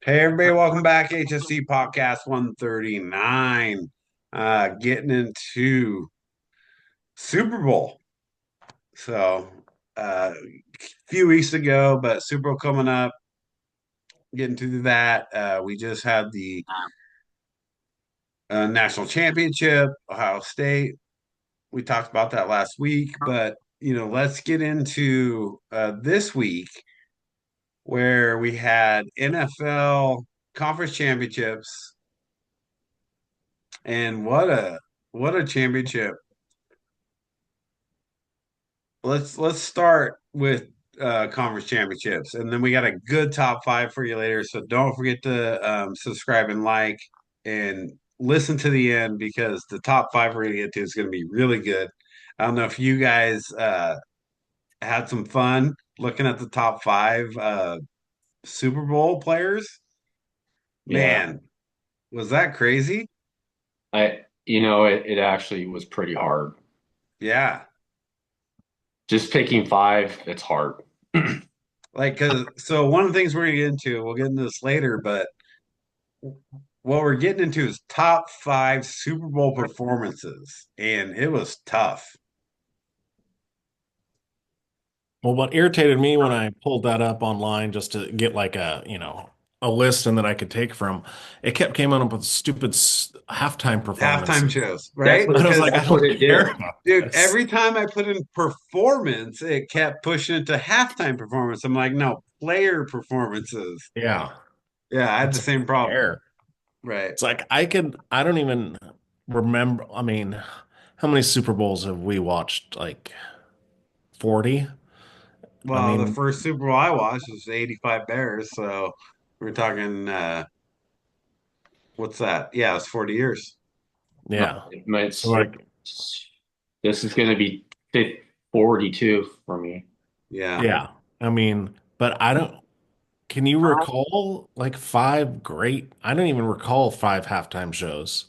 Hey everybody, welcome back. HSC Podcast 139. Getting into Super Bowl. So a few weeks ago, but Super Bowl coming up, getting to that. We just had the national championship, Ohio State. We talked about that last week, but let's get into this week where we had NFL conference championships. And what a championship. Let's start with conference championships, and then we got a good top five for you later. So don't forget to subscribe and like and listen to the end because the top five we're gonna get to is gonna be really good. I don't know if you guys had some fun looking at the top five Super Bowl players. Yeah, Man, was that crazy? it actually was pretty hard. Yeah. Just picking five, it's hard. Like, cause so one of the things we're gonna get into, we'll get into this later, but what we're getting into is top five Super Bowl performances, and it was tough. Well, what irritated me when I pulled that up online just to get like a list and that I could take from, it kept coming up with stupid halftime Halftime performances. shows, That's right? what I was Because like, I that's what don't it care did. about dude, this. every time I put in performance, it kept pushing it to halftime performance. I'm like, no, player performances. Yeah, Yeah, I had the it's like, I same don't problem. care. Right. It's like I don't even remember. I mean, how many Super Bowls have we watched? Like 40? I Well, the mean, first Super Bowl I watched was '85 Bears, so we're talking what's that? Yeah, it's 40 years. No, yeah. So it's like, this is going to be 42 for me. Yeah. yeah. I mean, but I don't. Can you recall like five great? I don't even recall five halftime shows.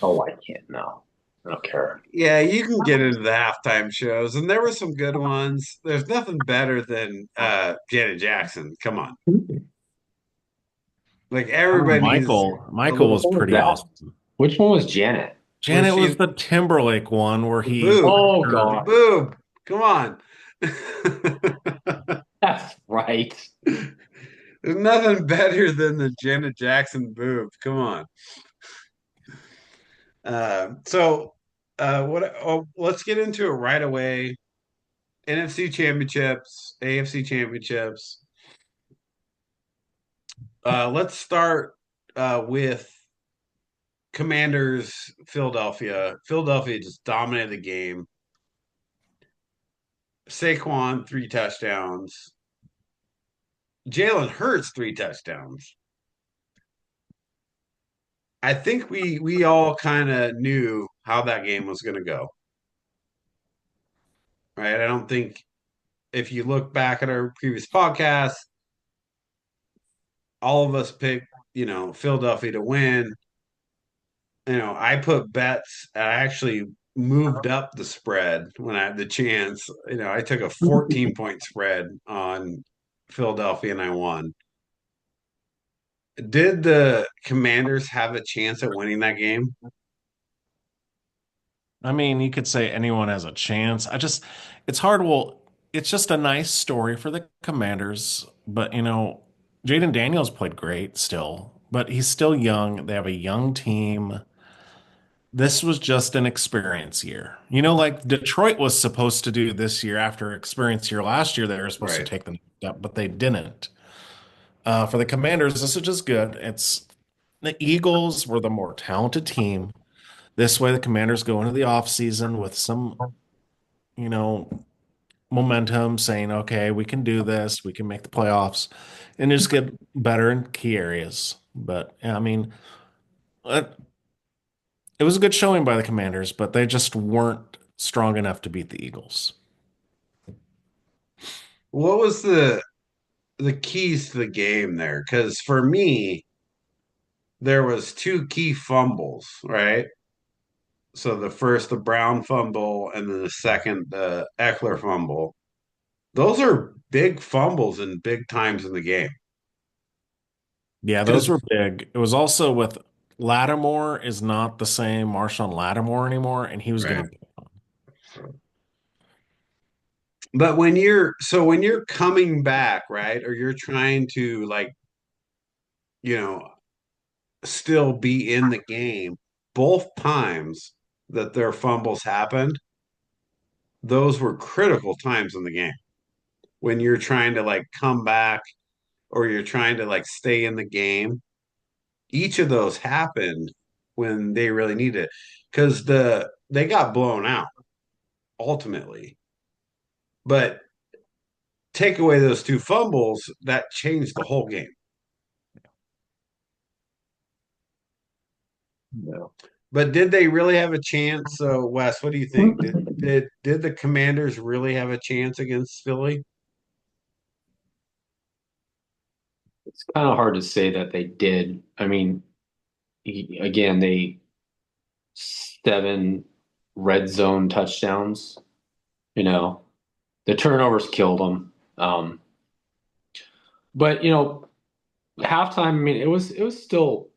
Oh, I can't. No, I don't care. Yeah, you can get into the halftime shows, and there were some good ones. There's nothing better than Janet Jackson. Come on, like Oh, everybody's a Michael little was what was pretty that? awesome. Which one was Janet? where Janet she was the Timberlake one where the he boob, Oh the God, boob. Come on, that's right. there's nothing better than the Janet Jackson boob. Come on. What? Oh, let's get into it right away. NFC championships, AFC championships. Let's start with Commanders, Philadelphia. Philadelphia just dominated the game. Saquon, three touchdowns. Jalen Hurts, three touchdowns. I think we all kind of knew how that game was going to go, right? I don't think if you look back at our previous podcast, all of us picked, Philadelphia to win. I put bets. I actually moved up the spread when I had the chance. I took a 14-point spread on Philadelphia and I won. Did the Commanders have a chance at winning that game? I mean, you could say anyone has a chance. It's hard. Well, it's just a nice story for the Commanders, but Jaden Daniels played great still, but he's still young. They have a young team. This was just an experience year. Like Detroit was supposed to do this year after experience year last year, they were supposed to Right. take the next step, but they didn't. For the Commanders, this is just good. It's the Eagles were the more talented team. This way, the Commanders go into the offseason with some, you know, momentum saying, okay, we can do this, we can make the playoffs, and just get better in key areas. But yeah, I mean, it, it was a good showing by the Commanders, but they just weren't strong enough to beat the Eagles. What was the keys to the game there? Because for me, there was two key fumbles, right? So the first, the Brown fumble, and then the second, the Eckler fumble. Those are big fumbles and big times in the game. Yeah, those were big. It was also with Lattimore is not the same Marshawn Lattimore anymore, and he was Right. going to. But when you're coming back, right, or you're trying to like, you know, still be in the game, both times that their fumbles happened, those were critical times in the game when you're trying to like come back or you're trying to like stay in the game. Each of those happened when they really needed it because they got blown out ultimately. But take away those two fumbles, that changed the whole game. No. But did they really have a chance? So, Wes, what do you think? Did the Commanders really have a chance against Philly? It's kind of hard to say that they did. I mean, again, they 7 red zone touchdowns. You know, the turnovers killed them. But halftime. I mean, it was still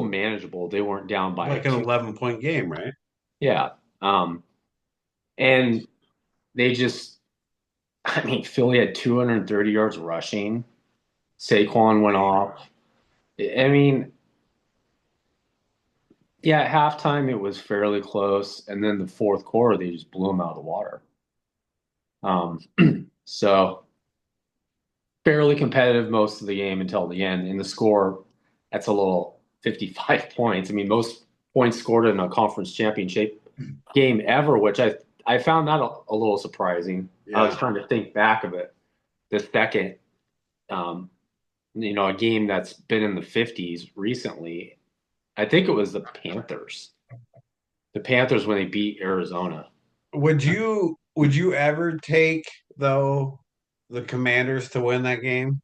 manageable. They weren't down by Like an two. 11-point game, right? Yeah. And they just. I mean, Philly had 230 yards rushing. Saquon went off. I mean, yeah, at halftime it was fairly close, and then the fourth quarter they just blew them out of the water. Um, so fairly competitive most of the game until the end. And the score, that's a little 55 points. I mean, most points scored in a conference championship game ever, which I found that a little surprising. I was Yeah. trying to think back of it. The second, a game that's been in the 50s recently. I think it was the Panthers. The Panthers when they beat Arizona. Would you ever take though the Commanders to win that game?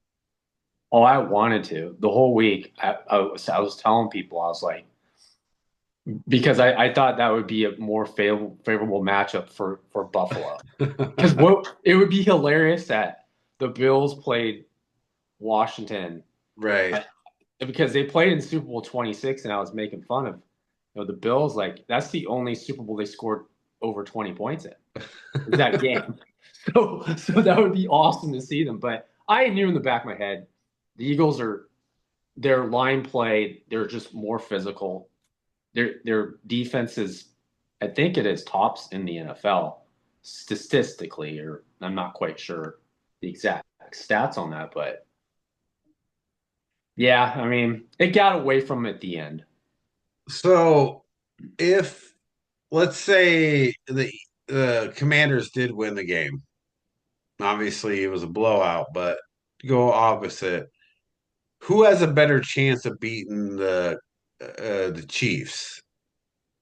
Oh, I wanted to. The whole week, I was telling people, I was like, because I thought that would be a more favorable matchup for Buffalo. Because what it would be hilarious that the Bills played Washington Right. because they played in Super Bowl 26, and I was making fun of the Bills. Like that's the only Super Bowl they scored over 20 points in that game. So that would be awesome to see them. But I knew in the back of my head, the Eagles are their line play. They're just more physical. Their defense is, I think it is tops in the NFL statistically, or I'm not quite sure the exact stats on that, but yeah, I mean, it got away from at the end. So if let's say the Commanders did win the game, obviously it was a blowout, but go opposite. Who has a better chance of beating the Chiefs,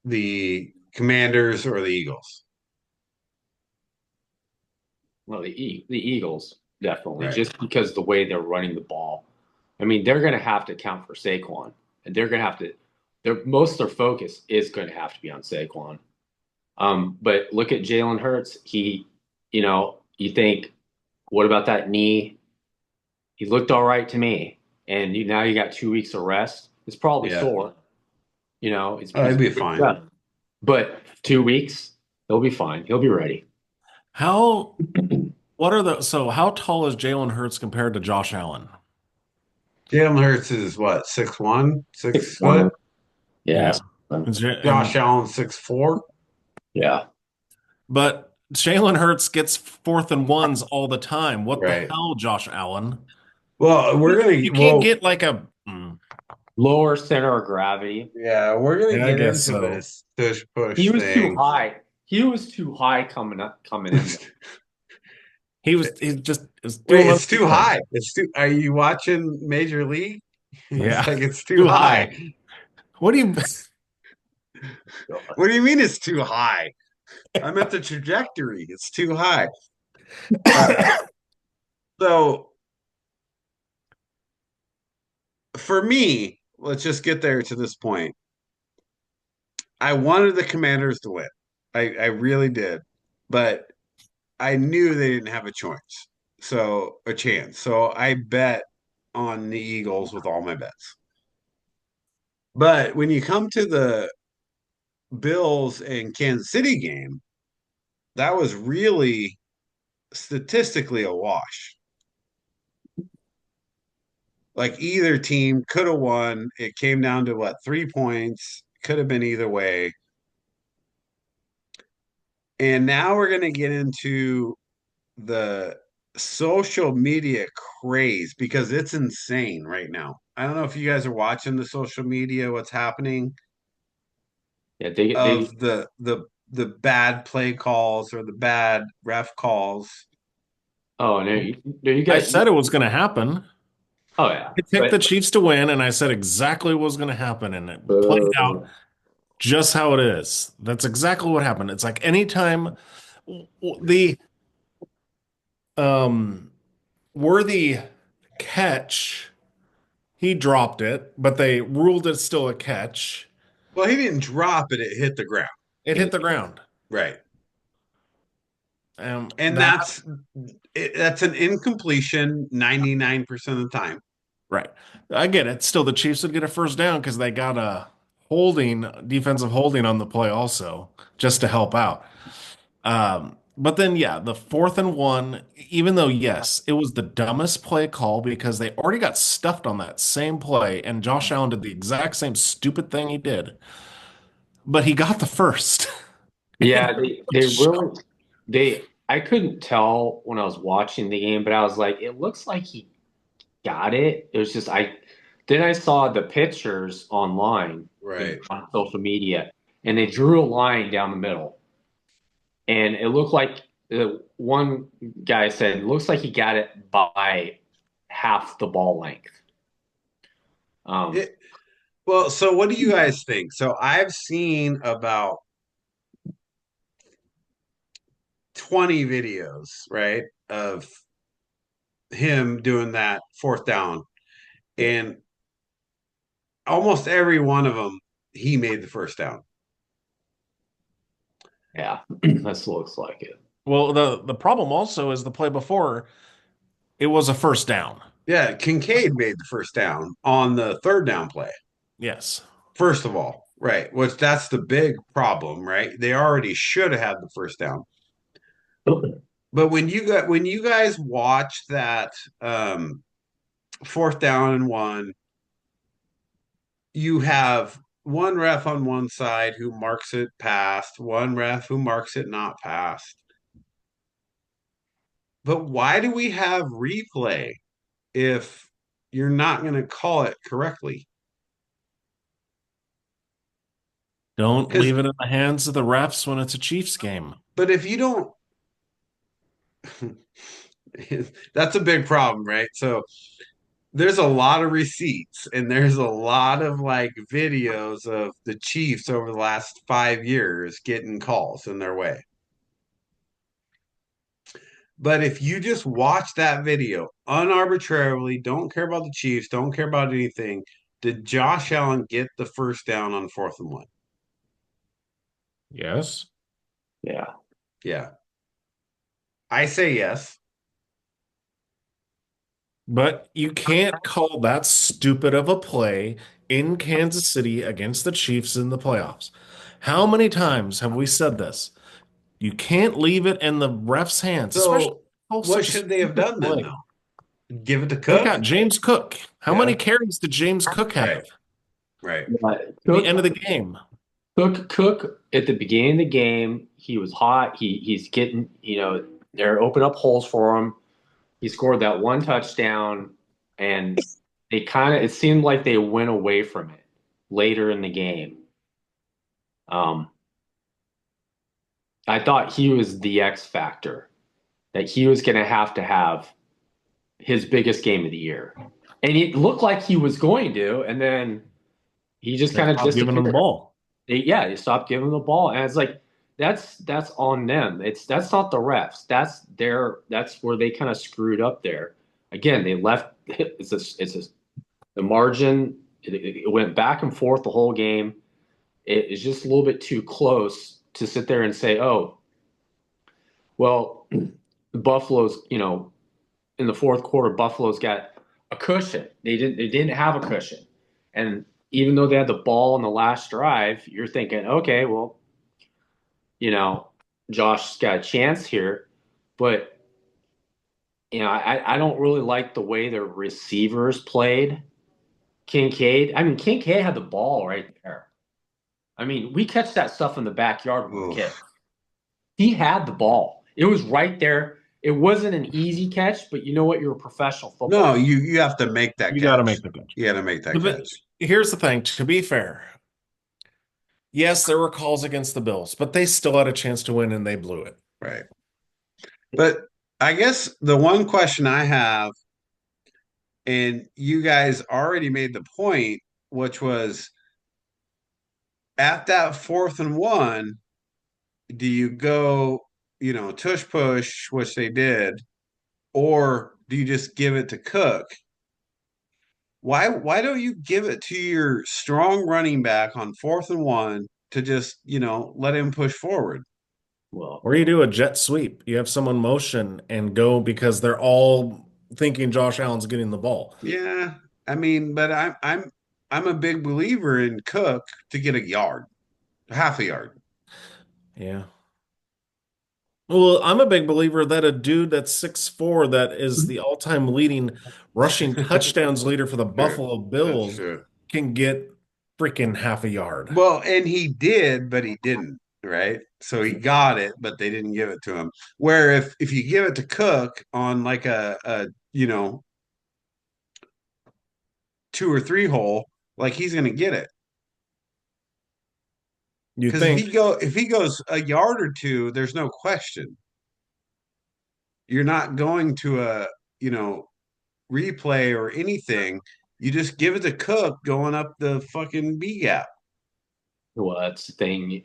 the Commanders, or the Eagles? Well, the Eagles definitely, Right. just because the way they're running the ball. I mean, they're going to have to account for Saquon, and they're going to have to. Most of their focus is going to have to be on Saquon. But look at Jalen Hurts. You think, what about that knee? He looked all right to me, and now you got 2 weeks of rest. It's probably Yeah. sore. It's Oh, he's it'd be fine. but 2 weeks, he'll be fine. He'll be ready. How how tall is Jalen Hurts compared to Josh Allen? Jalen Hurts is what, 6'1", 6 foot? 6'1". Yeah. Yeah. Josh Allen 6'4". Yeah. But Jalen Hurts gets 4th and 1s all the time. What the Right. hell, Josh Allen? Well, You can't get like a. Lower center of gravity. Yeah, we're gonna Yeah, I get guess into so. this tush push He was too thing. high. He was too high coming in. He's just Wait, doing it's what too high. It's too. Are you watching Major League? Yeah, It's like it's too too high. high. What do you? What do you mean it's too high? I meant the trajectory. It's too high. So for me, let's just get there to this point. I wanted the Commanders to win. I really did, but I knew they didn't have a chance. So I bet on the Eagles with all my bets. But when you come to the Bills and Kansas City game, that was really statistically a wash. Like either team could have won. It came down to what, 3 points? Could have been either way. And now we're going to get into the social media craze because it's insane right now. I don't know if you guys are watching the social media, what's happening Yeah, they of the bad play calls or the bad ref calls. oh no, you I guys. said it was going to happen. Oh yeah, I picked the but Chiefs to win, and I said exactly what was going to happen, and it played out uh, just how it is. That's exactly what happened. It's like anytime the um worthy catch, he dropped it, but they ruled it still a catch. Well, he didn't drop it, it hit the ground. It hit the ground. Right. And That that's an incompletion 99% of the time. right. I get it. Still, the Chiefs would get a first down because they got a defensive holding on the play also, just to help out. But then, yeah, the 4th and 1, even though, yes, it was the dumbest play call because they already got stuffed on that same play, and Josh Allen did the exact same stupid thing he did, but he got the first. yeah, they really they. I couldn't tell when I was watching the game, but I was like, it looks like he got it. It was just I saw the pictures online Right. on social media, and they drew a line down the middle, and it looked like one guy said it looks like he got it by half the ball length. Um, It, well, so what do you guys think? So I've seen about 20 videos, right, of him doing that 4th down. And almost every one of them, he made the first down. yeah, that looks like it. Well, the problem also is the play before, it was a first down. Yeah, Kincaid made the first down on the 3rd down play. Yes. First of all, right, which that's the big problem, right? They already should have had the first down. But when you guys watch that 4th down and 1, you have one ref on one side who marks it passed, one ref who marks it not passed. But why do we have replay if you're not going to call it correctly? Don't Because, leave it in the hands of the refs when it's a Chiefs game. but if you don't, that's a big problem, right? So there's a lot of receipts and there's a lot of like videos of the Chiefs over the last 5 years getting calls in their way. But if you just watch that video unarbitrarily, don't care about the Chiefs, don't care about anything, did Josh Allen get the first down on 4th and 1? Yes. Yeah. Yeah. I say yes. But you can't call that stupid of a play in Kansas City against the Chiefs in the playoffs. How many times have we said this? You can't leave it in the ref's hands, especially So what should they have done then, play. though? Give it to They Cook? got James Cook. How Yeah. many carries did James Cook have Right. Right. at the end of the game? Cook at the beginning of the game, he was hot. He's getting, they're opening up holes for him. He scored that one touchdown, and it seemed like they went away from it later in the game. I thought he was the X factor, that he was going to have his biggest game of the year. And it looked like he was going to, and then he just kind of Stop giving him the ball. They stopped giving him the ball, and it's like that's on them. That's not the refs. That's where they kind of screwed up there. Again, they left. The margin. It went back and forth the whole game. It is just a little bit too close to sit there and say, oh, well, Buffalo's, in the fourth quarter, Buffalo's got a cushion. They didn't have a cushion. And even though they had the ball in the last drive, you're thinking, okay, well, Josh's got a chance here. But I don't really like the way the receivers played. Kincaid had the ball right there. I mean, we catch that stuff in the backyard when we were kids. He had the ball. It was right there. It wasn't an easy catch, but you know what? You're a professional football. No, you have to make that catch. You got to make the catch. You got to make that catch. Here's the thing. To be fair, yes, there were calls against the Bills, but they still had a chance to win and they blew it. Right. But I guess the one question I have, and you guys already made the point, which was at that 4th and 1, do you go, tush push, which they did, or do you just give it to Cook? Why don't you give it to your strong running back on 4th and 1 to just, let him push forward? Well, or you do a jet sweep. You have someone motion and go because they're all thinking Josh Allen's getting the ball. Yeah, I mean, but I'm a big believer in Cook to get a yard, half a yard. Yeah. Well, I'm a big believer that a dude that's 6'4", that is the all-time leading rushing touchdowns leader for the Buffalo Bills, can get freaking half a yard. Well, and he did, but he didn't, right? So he got it, but they didn't give it to him. Where if you give it to Cook on like a 2 or 3 hole, like he's going to get it. Because if he goes a yard or 2, there's no question. You're not going to a replay or anything. You just give it to Cook going up the fucking B gap. Well, that's the thing.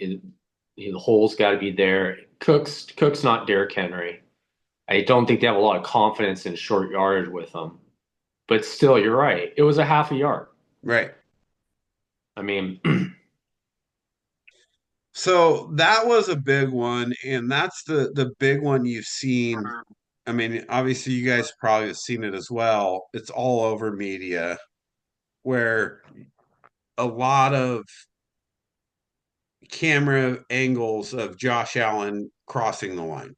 The hole's got to be there. Cook's not Derrick Henry. I don't think they have a lot of confidence in short yardage with him. But still, you're right. It was a half a yard. Right. I mean, so that was a big one, and that's the big one you've seen. I mean, obviously you guys probably have seen it as well. It's all over media where a lot of camera angles of Josh Allen crossing the line.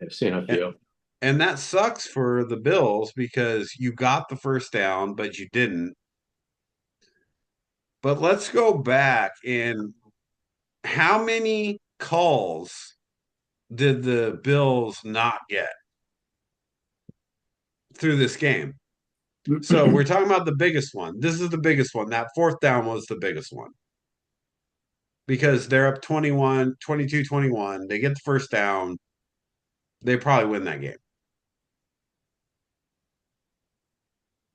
I've seen a few. And that sucks for the Bills because you got the first down, but you didn't. But let's go back and how many calls did the Bills not get through this game? So we're talking about the biggest one. This is the biggest one. That 4th down was the biggest one. Because they're up 22-21. They get the first down. They probably win that game.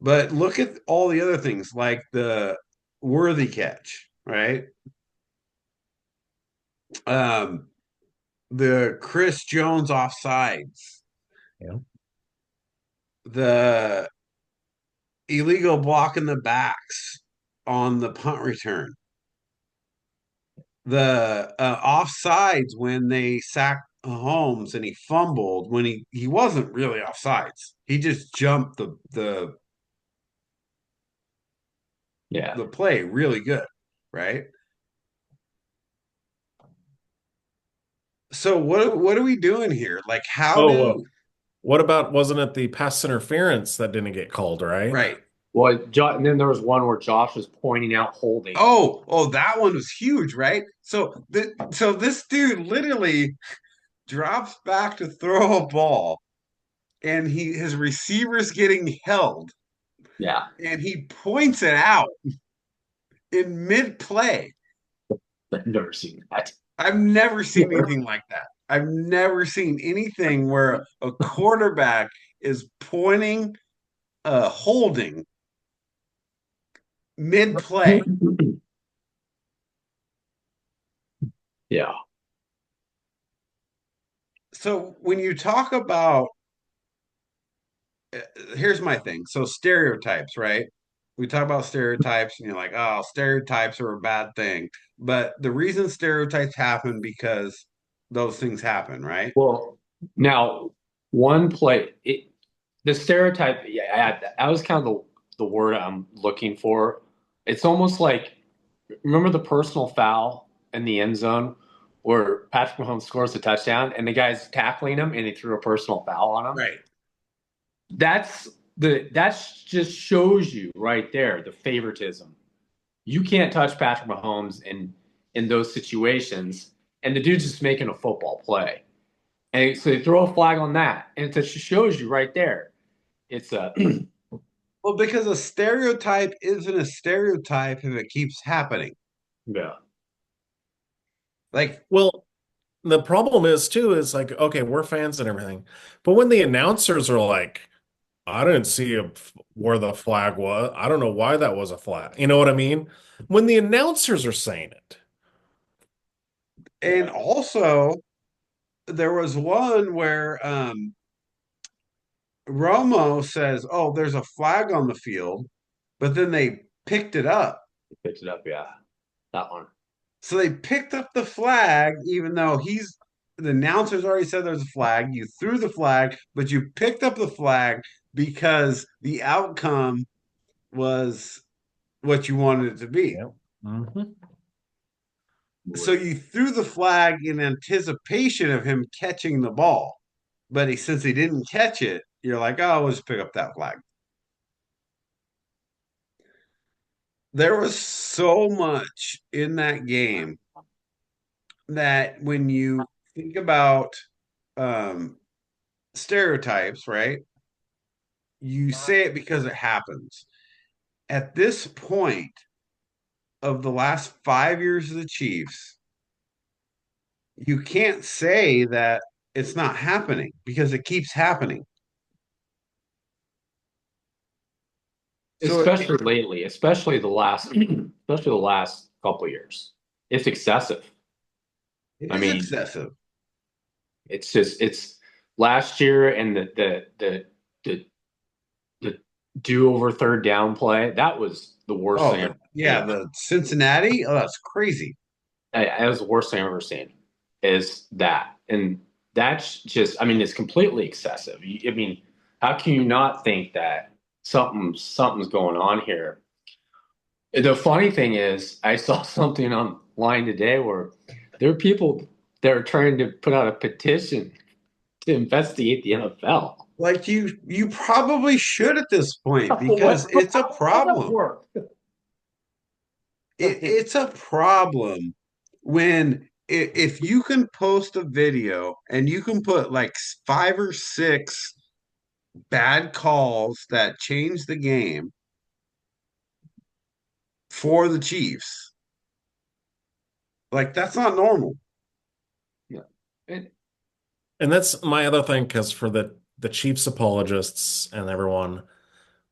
But look at all the other things like the worthy catch, right? The Chris Jones offsides. Yeah. The illegal block in the backs on the punt return. The offsides when they sacked Holmes and he fumbled when he wasn't really offsides. He just jumped the play really good, right? So what are we doing here? Like what about, wasn't it the pass interference that didn't get called, right? Right. Well, and then there was one where Josh was pointing out holding. Oh, that one was huge, right? So this dude literally drops back to throw a ball, and his receiver's getting held. Yeah. And he points it out in mid-play. I've never seen that. I've never seen anything like that. I've never seen anything where a quarterback is pointing holding mid-play. Yeah. So when you talk about, here's my thing. So stereotypes, right? We talk about stereotypes and you're like, oh, stereotypes are a bad thing. But the reason stereotypes happen because those things happen, right? Well, now one play, The stereotype, yeah, that was kind of the word I'm looking for. It's almost like, remember the personal foul in the end zone where Patrick Mahomes scores a touchdown and the guy's tackling him and he threw a personal foul on him? Right. That's just shows you right there the favoritism. You can't touch Patrick Mahomes in those situations, and the dude's just making a football play. And so they throw a flag on that, and it just shows you right there. It's a Well, because a stereotype isn't a stereotype if it keeps happening. yeah. Like, Well, the problem is too is like, okay, we're fans and everything, but when the announcers are like, I didn't see where the flag was. I don't know why that was a flag. You know what I mean? When the announcers are saying it. and also there was one where Romo says, "Oh, there's a flag on the field," but then they picked it up. He picked it up, yeah. That one. So they picked up the flag, even though the announcers already said there's a flag. You threw the flag, but you picked up the flag because the outcome was what you wanted it to be. Yep. Mm-hmm. So you threw the flag in anticipation of him catching the ball. But since he didn't catch it, you're like, oh, we'll just pick up that flag. There was so much in that game that when you think about um, stereotypes, right? You say it because it happens. At this point of the last 5 years of the Chiefs, you can't say that it's not happening because it keeps happening. So Especially lately, especially the last couple of years. It's excessive. it I is mean, excessive. it's last year and the do-over third down play, that was the worst thing I've Yeah, seen. the Cincinnati. Oh, that's crazy. That was the worst thing I've ever seen, is that. And that's just, I mean, it's completely excessive. I mean, how can you not think that something's going on here? The funny thing is, I saw something online today where there are people that are trying to put out a petition to investigate the NFL. Like you probably should at this point because it's a How does that problem. work? It's a problem when if you can post a video and you can put like 5 or 6 bad calls that change the game for the Chiefs, like that's not normal. Yeah. And And that's my other thing, because for the Chiefs apologists and everyone,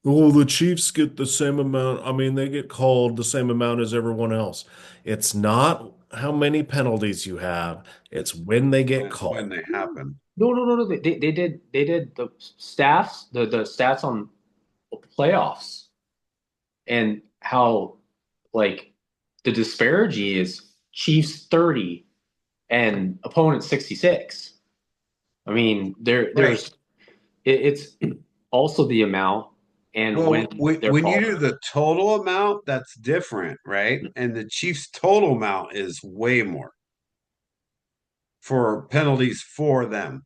oh, the Chiefs get the same amount. I mean, they get called the same amount as everyone else. It's not how many penalties you have, it's when they get When called. they happen. no. They did the stats on playoffs and how, like, the disparity is Chiefs 30 and opponent 66. I mean, there's it's also the amount and Well, when they're when you called. do the total amount, that's different, right? And the Chiefs' total amount is way more for penalties for them.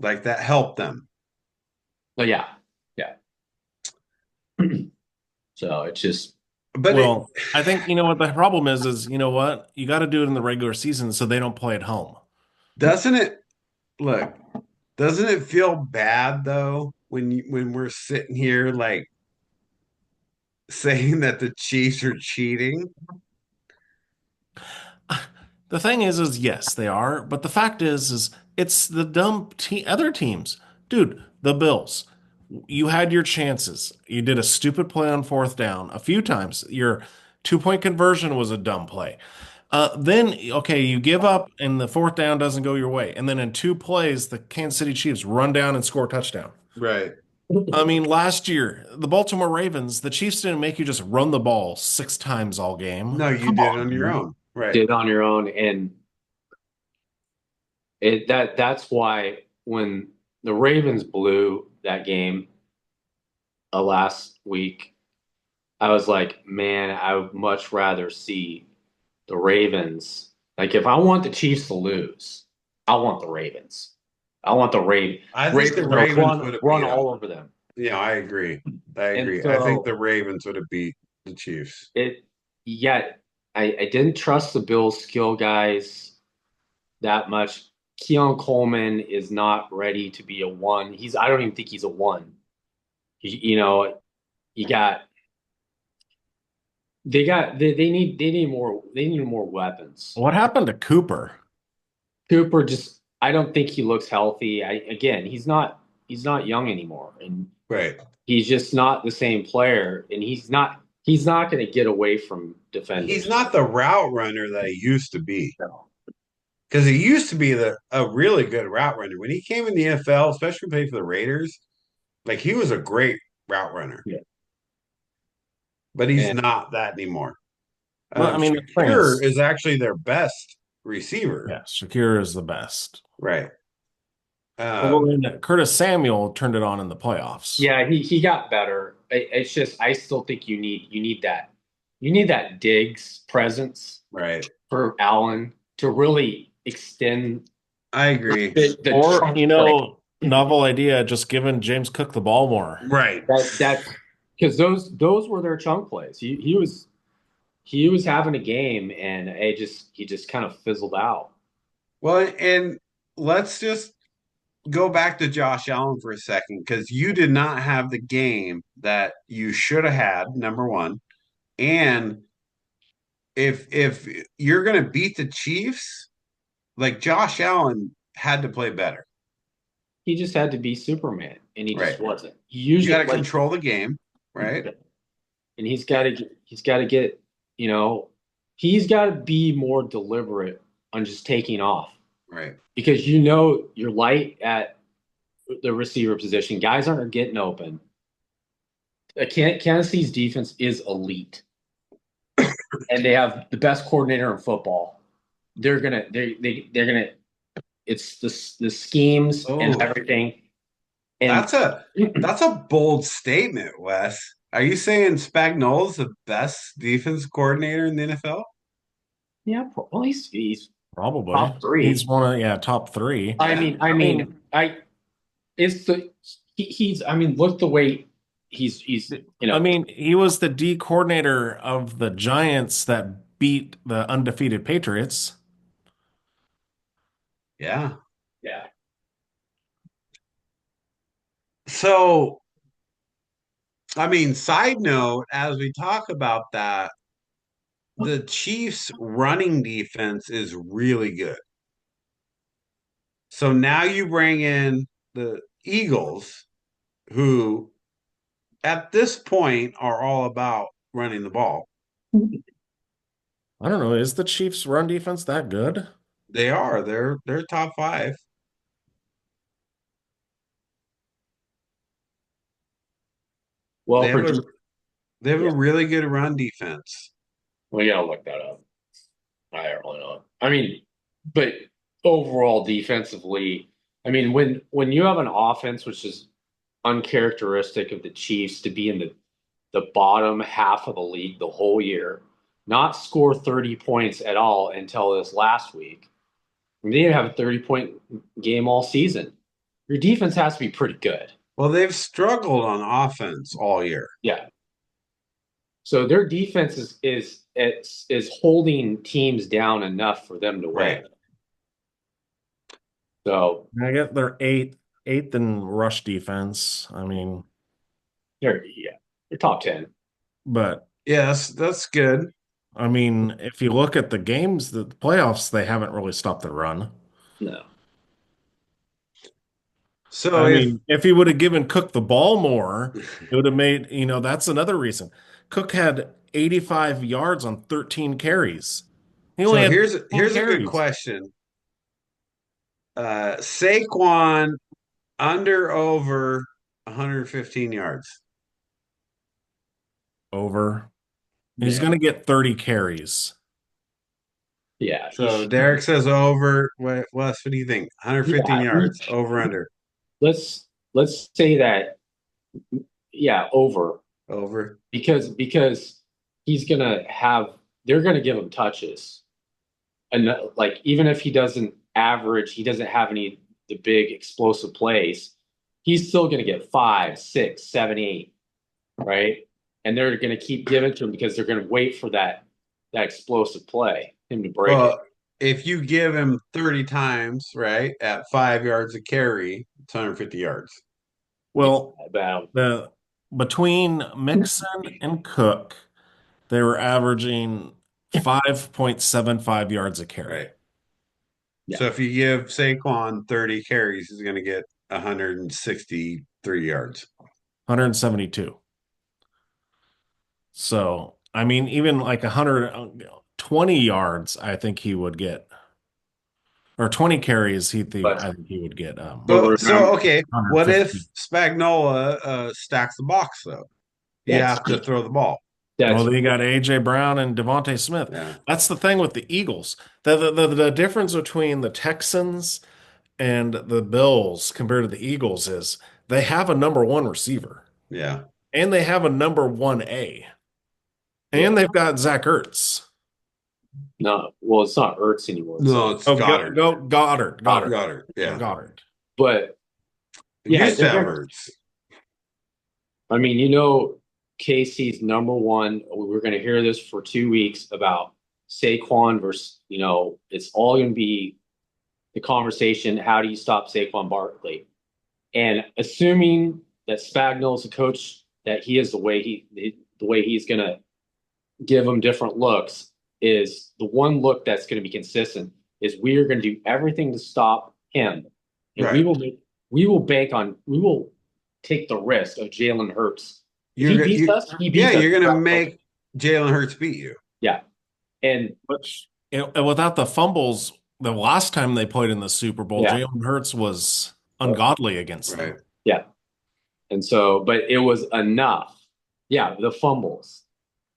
Like that helped them. Oh yeah, yeah. So it's just But Well, I think you know what the problem is you know what? You got to do it in the regular season so they don't play at home. doesn't it look, doesn't it feel bad though when we're sitting here like saying that the Chiefs are cheating? The thing is yes, they are, but the fact is it's the dumb other teams. Dude, the Bills. You had your chances. You did a stupid play on fourth down a few times. Your 2-point conversion was a dumb play. Then, okay, you give up and the fourth down doesn't go your way. And then in 2 plays, the Kansas City Chiefs run down and score a touchdown. Right. I mean, last year, the Baltimore Ravens, the Chiefs didn't make you just run the ball 6 times all game. No, you Come did it on, on your man. own. Right. did on your own, and that's why when the Ravens blew that game last week, I was like, man, I would much rather see the Ravens. Like, if I want the Chiefs to lose, I want the Ravens. I want the I think the Ravens to Ravens would have run beat them. all over them. Yeah, I agree. I And agree. I think so the Ravens would have beat the Chiefs. yet I didn't trust the Bills skill guys that much. Keon Coleman is not ready to be a one. I don't even think he's a one. You know, you got they need more weapons. What happened to Cooper? Cooper just I don't think he looks healthy. Again, he's not young anymore, and Right. he's just not the same player, and he's not going to get away from defenders. He's not the route runner that he used to be. No. Because he used to be a really good route runner. When he came in the NFL, especially played for the Raiders, like he was a great route runner. Yeah. But he's And not that anymore. Well, I mean, the thing Shakir is actually their best receiver. yeah, Shakir is the best. Right. Well, then Curtis Samuel turned it on in the playoffs. yeah, he got better. It's just I still think you need that Diggs presence Right. for Allen to really extend I agree. the Or, trunk you play. know, novel idea, just giving James Cook the ball more. Right. That because those were their chunk plays. He was having a game and he just kind of fizzled out. Well, and let's just go back to Josh Allen for a second because you did not have the game that you should have had, number one. And if you're going to beat the Chiefs, like Josh Allen had to play better. He just had to be Superman, and he just Right. wasn't. He You usually got to control the game, right? and he's got to get he's got to be more deliberate on just taking off Right. because you're light at the receiver position. Guys aren't getting open. Kansas City's defense is elite, and they have the best coordinator in football. They're gonna it's the schemes and Oh. everything. And That's a bold statement, Wes. Are you saying Spagnuolo's the best defense coordinator in the NFL? yeah, well, he's Probably. top three. He's one of, top three. Look the way he's I mean, he was the D coordinator of the Giants that beat the undefeated Patriots. Yeah. yeah. So, I mean, side note, as we talk about that, the Chiefs' running defense is really good. So now you bring in the Eagles, who at this point are all about running the ball. I don't know. Is the Chiefs' run defense that good? They are. They're top five. Well, They have a really good run defense. we gotta look that up. I don't really know. I mean, but overall defensively, I mean, when you have an offense which is uncharacteristic of the Chiefs to be in the bottom half of the league the whole year, not score 30 points at all until this last week. I mean, they didn't have a 30-point game all season. Your defense has to be pretty good. Well, they've struggled on offense all year. Yeah. So their defense is holding teams down enough for them to win. Right. So I get their eighth in rush defense. I mean, they're top 10. but yes, that's good. I mean, if you look at the games, the playoffs, they haven't really stopped the run. No. So I mean, if he would have given Cook the ball more, it would have made, that's another reason. Cook had 85 yards on 13 carries. here's a good question. Saquon under over 115 yards. Over. He's going to get 30 carries. Yeah. So Derek says over. Wes, what do you think? 115 yards, over under. let's say that, yeah, over, Over. because he's gonna have they're gonna give him touches, and like even if he doesn't average, he doesn't have any the big explosive plays, he's still gonna get 5, 6, 7, 8, right? And they're gonna keep giving to him because they're gonna wait for that explosive play, him to break it. Well, if you give him 30 times, right, at 5 yards a carry, it's 150 yards. Well, About the between Mixon and Cook, they were averaging 5.75 yards a carry. Right. Yeah. So if you give Saquon 30 carries, he's going to get 163 yards. 172. So, I mean, even like 120 yards, I think he would get, or 20 carries, But- I think he would get. So okay, what if 150. Spagnola stacks the box though? You That's- have to throw the ball. that's Well, you got AJ Brown and Devontae Smith. Yeah. That's the thing with the Eagles. The difference between the Texans and the Bills compared to the Eagles is they have a number one receiver Yeah. and they have a number 1A. And they've got Zach Ertz. no, well, it's not Ertz anymore. No, it's Oh, Goddard. Goddard. Goddard. Yeah. Goddard. But It Yeah, used to they're have gonna- Ertz. I mean, Casey's number one. We're going to hear this for 2 weeks about Saquon versus, it's all going to be the conversation. How do you stop Saquon Barkley? And assuming that Spagnol's the coach, that he is the way he's going to give him different looks, is the one look that's going to be consistent is we are going to do everything to stop him. And Right. we will take the risk of Jalen Hurts. If You're, he beats you- us, he beats yeah, us. you're going to make Jalen Hurts beat you. And And without the fumbles, the last time they played in the Super Bowl, Yeah. Jalen Hurts was ungodly against them. Right. and so, but it was enough. Yeah, the fumbles.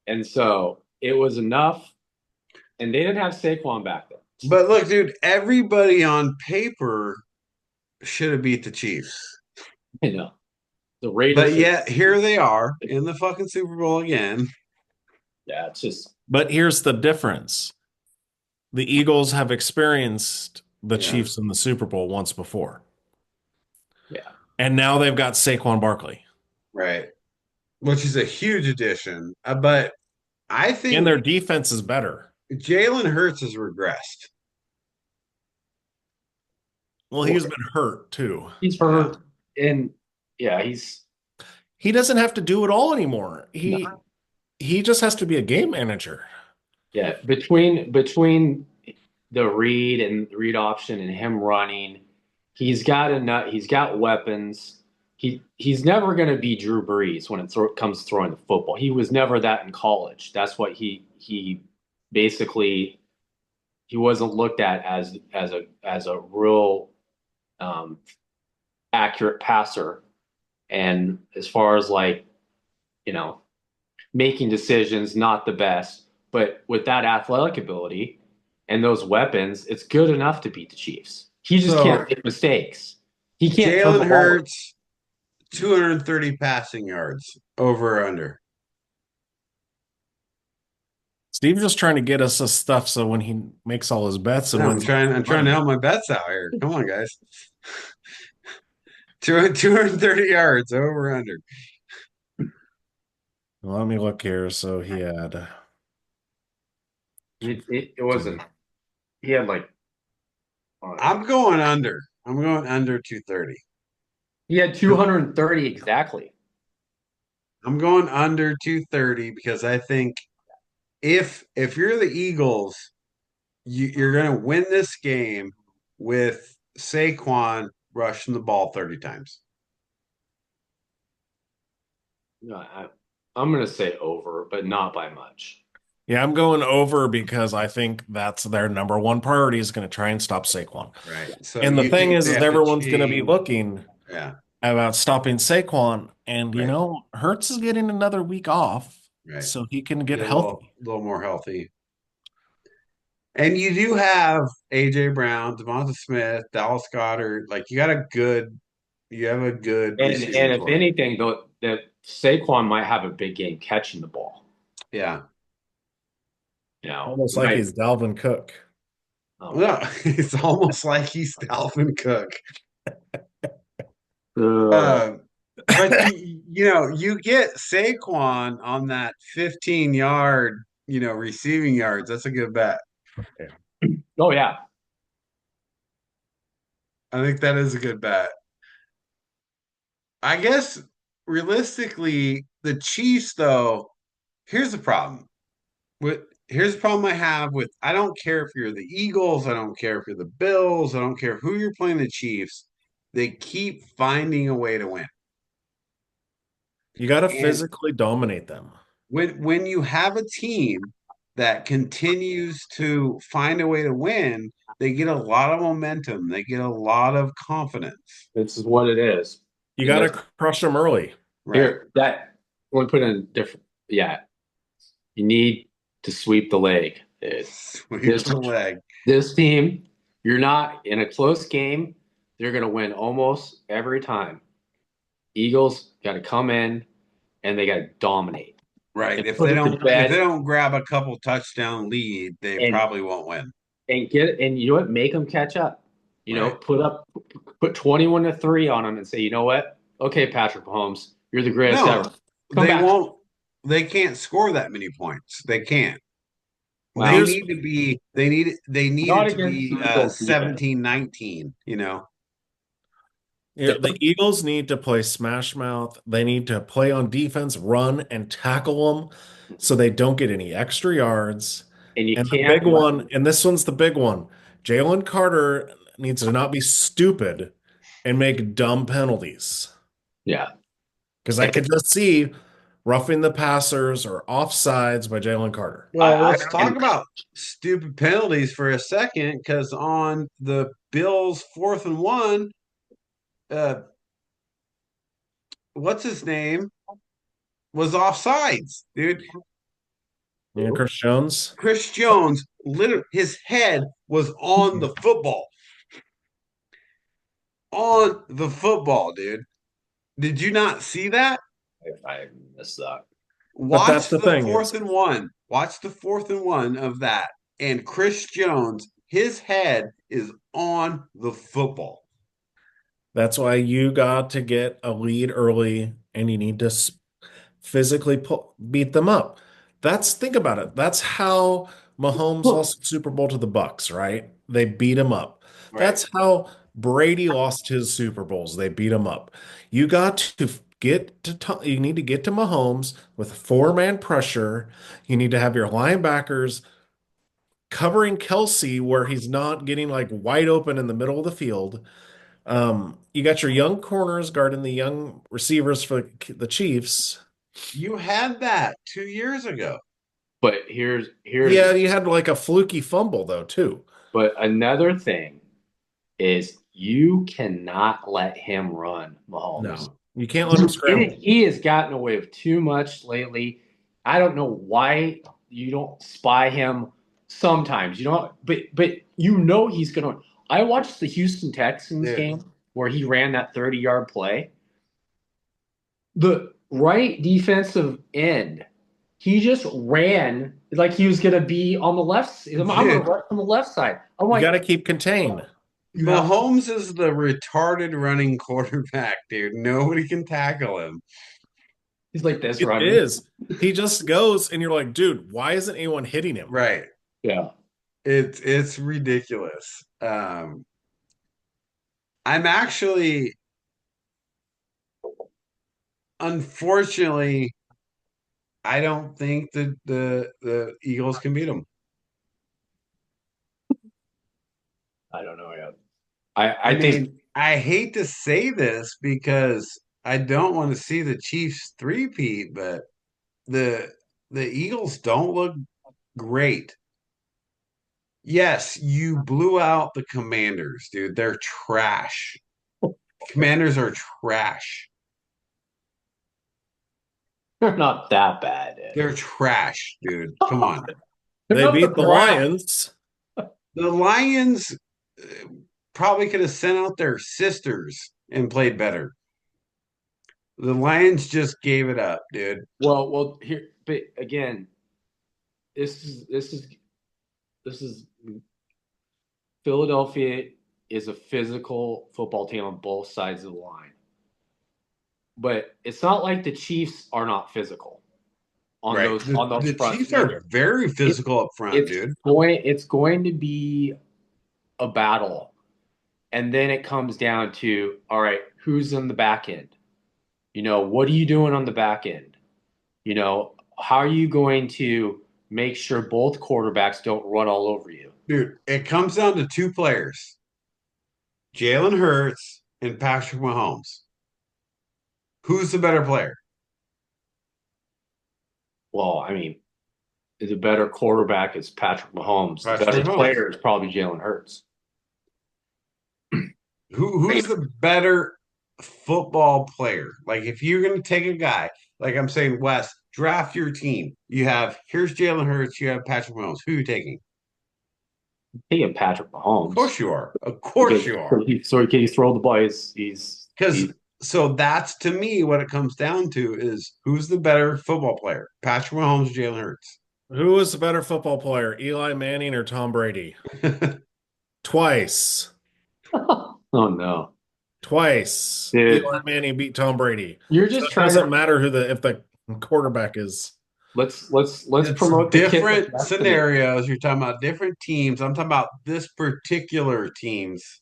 And so it was enough. And they didn't have Saquon back then. But look, dude, everybody on paper should have beat the Chiefs. The Raiders. But yet here they are in the fucking Super Bowl again. Yeah, it's just But here's the difference. The Eagles have experienced the Yeah. Chiefs in the Super Bowl once before. Yeah. And now they've got Saquon Barkley. Right. Which is a huge addition. But I think And their defense is better. Jalen Hurts has regressed. Well, he's been hurt too. he's hurt. And yeah, He doesn't have to do it all anymore. No. He just has to be a game manager. yeah, between the read option and him running, he's got weapons. He's never going to be Drew Brees when it comes to throwing the football. He was never that in college. That's what he basically, he wasn't looked at as a real accurate passer. And as far as making decisions, not the best, but with that athletic ability and those weapons, it's good enough to beat the Chiefs. He just So- can't make mistakes. He can't turn the Jalen ball over. Hurts, 230 passing yards, over or under. Steve's just trying to get us this stuff so when he makes all his bets and I'm wins. trying to help my bets out here. Come on, guys. 230 yards, over or under. Let me look here. So he had It wasn't. He had I'm going under. I'm going under 230. he had 230 exactly. I'm going under 230 because I think if you're the Eagles, you're going to win this game with Saquon rushing the ball 30 times. No, I'm going to say over, but not by much. Yeah, I'm going over because I think that's their number one priority is going to try and stop Saquon. Right. So And the you thing think is they have to everyone's going to be change- looking Yeah. about stopping Saquon. And, Right. Hurts is getting another week off Right. so he can get a healthy. little more healthy. And you do have AJ Brown, Devonta Smith, Dallas Goddard. Like you got a good You have a good And receiving if core. anything, though, that Saquon might have a big game catching the ball. Yeah. Almost like he's Dalvin Cook. No, it's almost like he's Dalvin Cook. Uh, But you get Saquon on that 15-yard, receiving yards. That's a good bet. oh yeah, I think that is a good bet. I guess realistically, the Chiefs, though, here's the problem. Here's the problem I have with I don't care if you're the Eagles, I don't care if you're the Bills, I don't care who you're playing the Chiefs. They keep finding a way to win. You got to And physically dominate them. when you have a team that continues to find a way to win, they get a lot of momentum. They get a lot of confidence. this is what it is. You got to crush them early. Right. Here, that when put in different. Yeah, you need to sweep the leg. Sweep the leg. This team, you're not in a close game. They're going to win almost every time. Eagles got to come in and they got to dominate. Right. If they don't grab a couple touchdown lead, they probably won't win. And you know what? Make them catch up. You know, put 21-3 on them and say, you know what? Okay, Patrick Mahomes, you're the greatest ever. They can't score that many points. They can't. Wow. They need to be 17-19, The Eagles need to play smash mouth. They need to play on defense, run and tackle them so they don't get any extra yards. And the big one, and this one's the big one. Jalen Carter needs to not be stupid and make dumb penalties. Yeah. Because I could just see roughing the passers or offsides by Jalen Carter. Well, let's talk about stupid penalties for a second, because on the Bills' 4th and 1, what's his name was offsides, dude. Yeah, Chris Jones. Chris Jones, literally, his head was on the football. On the football, dude. Did you not see that? I missed that. Watch the 4th and 1. Watch the 4th and 1 of that. And Chris Jones, his head is on the football. That's why you got to get a lead early and you need to physically beat them up. Think about it. That's how Mahomes lost the Super Bowl to the Bucks, right? They beat him up. Right. That's how Brady lost his Super Bowls. They beat him up. You got to you need to get to Mahomes with 4-man pressure. You need to have your linebackers covering Kelsey where he's not getting like wide open in the middle of the field. You got your young corners guarding the young receivers for the Chiefs. You had that 2 years ago. But here's yeah, you had like a fluky fumble though too. But another thing is you cannot let him run, Mahomes. No, you can't let him scramble. He has gotten away with too much lately. I don't know why you don't spy him sometimes. But he's gonna. I watched the Houston Texans game where he ran that 30-yard play. The right defensive end, he just ran like he was going to be on the left. I'm going to run on the left side. I'm like, you got to keep contained. Mahomes is the retarded running quarterback, dude. Nobody can tackle him. He's like this, running. It is. He just goes, and you're like, dude, why isn't anyone hitting him? Right. Yeah. It's ridiculous. I'm actually, unfortunately, I don't think that the Eagles can beat them. I don't know yet. I mean, I hate to say this because I don't want to see the Chiefs three-peat, but the Eagles don't look great. Yes, you blew out the Commanders, dude. They're trash. Commanders are trash. They're not that bad. They're trash, dude. Come on. They beat the Lions. The Lions probably could have sent out their sisters and played better. The Lions just gave it up, dude. Well, here, but again, this is Philadelphia is a physical football team on both sides of the line, but it's not like the Chiefs are not physical on Right. those The fronts Chiefs are either. very physical up front, dude. It's going to be a battle, and then it comes down to, all right, who's in the back end? What are you doing on the back end? How are you going to make sure both quarterbacks don't run all over you? Dude, it comes down to two players, Jalen Hurts and Patrick Mahomes. Who's the better player? Well, I mean, the better quarterback is Patrick Mahomes. The Patrick better Mahomes. player is probably Jalen Hurts. Who's the better football player? Like if you're going to take a guy, like I'm saying, Wes, draft your team. Here's Jalen Hurts, you have Patrick Mahomes. Who are you taking? Taking Patrick Of Mahomes course you are. Of course you are. so can he throw the ball? Because so that's to me what it comes down to is who's the better football player? Patrick Mahomes, Jalen Hurts. Who is the better football player, Eli Manning or Tom Brady? Twice. Oh no. Twice. Dude. Eli Manning beat Tom Brady. You're just it trying doesn't to matter if the quarterback is. let's It's promote the different kid. scenarios. You're talking about different teams. I'm talking about this particular teams.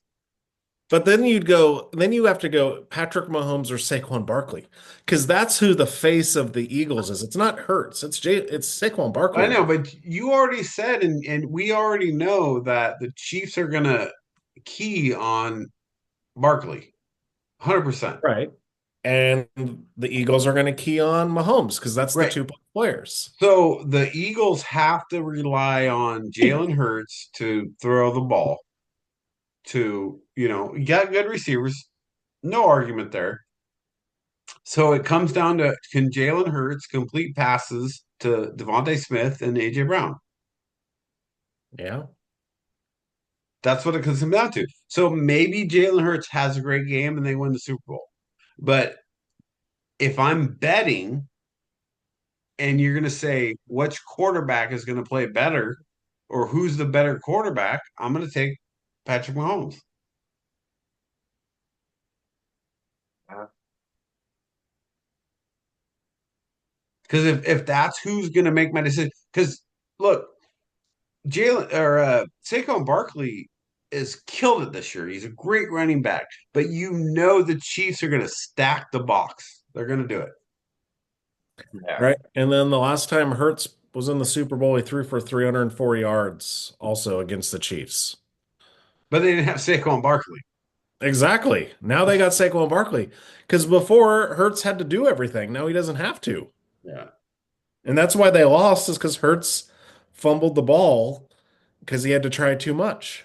But then you have to go Patrick Mahomes or Saquon Barkley, because that's who the face of the Eagles is. It's not Hurts. It's Saquon Barkley. I know, but you already said, and we already know that the Chiefs are going to key on Barkley, 100%. Right. And the Eagles are going to key on Mahomes because that's the Right. two players. So the Eagles have to rely on Jalen Hurts to throw the ball. You got good receivers, no argument there. So it comes down to can Jalen Hurts complete passes to Devontae Smith and AJ Brown? Yeah. That's what it comes down to. So maybe Jalen Hurts has a great game and they win the Super Bowl. But if I'm betting and you're going to say which quarterback is going to play better or who's the better quarterback, I'm going to take Patrick Mahomes. Because if that's who's going to make my decision, because look, Jalen or Saquon Barkley has killed it this year. He's a great running back, but the Chiefs are going to stack the box. They're going to do it. Yeah. Right. And then the last time Hurts was in the Super Bowl, he threw for 304 yards also against the Chiefs. But they didn't have Saquon Barkley. Exactly. Now they got Saquon Barkley because before Hurts had to do everything. Now he doesn't have to. Yeah. And that's why they lost is because Hurts fumbled the ball because he had to try too much.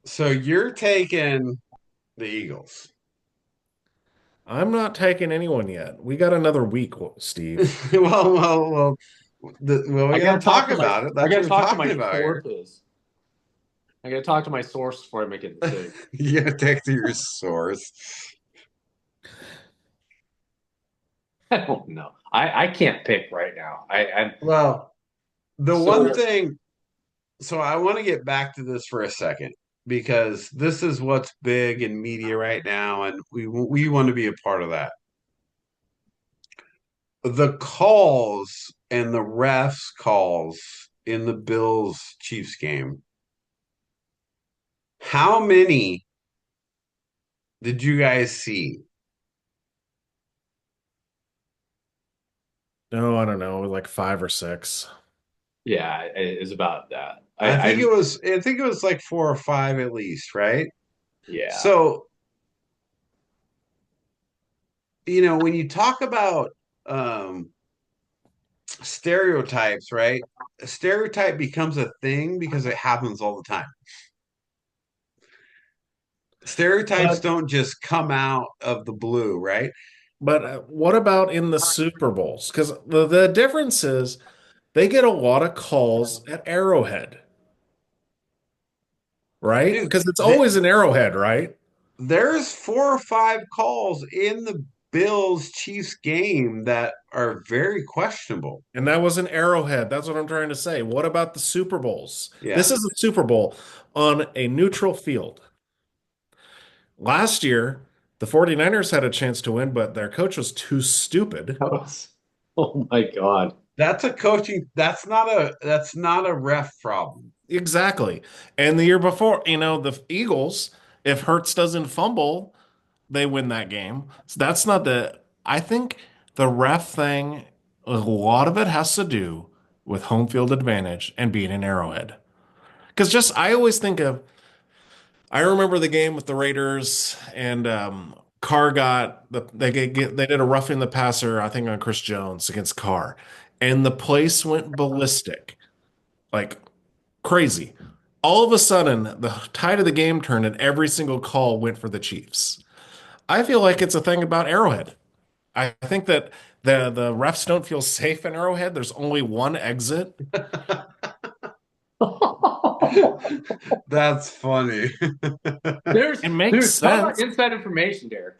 So you're taking the Eagles. I'm not taking anyone yet. We got another week, Steve. well, we got to talk about it. That's what we're talking about here. I got to talk to my source before I make a decision. You got to take to your source. I don't know. I can't pick right now. One thing. So I want to get back to this for a second because this is what's big in media right now, and we want to be a part of that. The calls and the refs calls in the Bills Chiefs game. How many did you guys see? No, I don't know, like 5 or 6. Yeah, it is about that. I think it was like 4 or 5 at least, right? Yeah. So, when you talk about stereotypes, right? A stereotype becomes a thing because it happens all the time. Stereotypes don't just come out of the blue, right? But what about in the Super Bowls? Because the difference is they get a lot of calls at Arrowhead, right? Dude, Because it's always an Arrowhead, right? there's 4 or 5 calls in the Bills Chiefs game that are very questionable. And that was an Arrowhead. That's what I'm trying to say. What about the Super Bowls? This Yeah. is a Super Bowl on a neutral field. Last year, the 49ers had a chance to win, but their coach was too stupid. Oh my God. That's not a ref problem. Exactly. And the year before, the Eagles, if Hurts doesn't fumble, they win that game. So that's not I think the ref thing, a lot of it has to do with home field advantage and being an Arrowhead. Because I always think of, I remember the game with the Raiders and Carr they did a roughing the passer, I think on Chris Jones against Carr, and the place went ballistic, like crazy. All of a sudden, the tide of the game turned and every single call went for the Chiefs. I feel like it's a thing about Arrowhead. I think that the refs don't feel safe in Arrowhead. There's only one exit. That's funny. It makes talk about sense. inside information, Derek.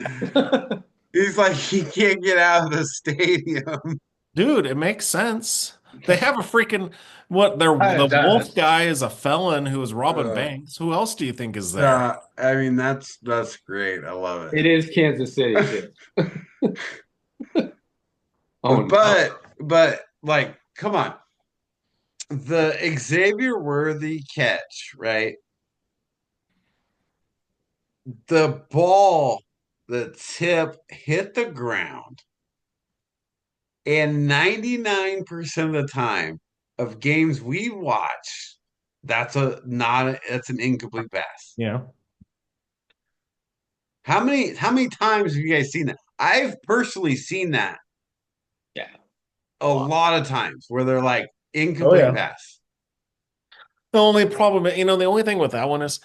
He's like, he can't get out of the stadium. Dude, it makes sense. They have a freaking It the wolf does. guy is a felon who is robbing Uh, banks. Who else do you think is there? I mean, that's great. I love It is Kansas City too. Oh it. no. But like, come on. The Xavier Worthy catch, right? The ball, the tip hit the ground, and 99% of the time of games we watch, that's an incomplete pass. Yeah. How many times have you guys seen that? I've personally seen that Yeah. a lot of times where they're like Oh incomplete yeah. pass. The only problem, the only thing with that one is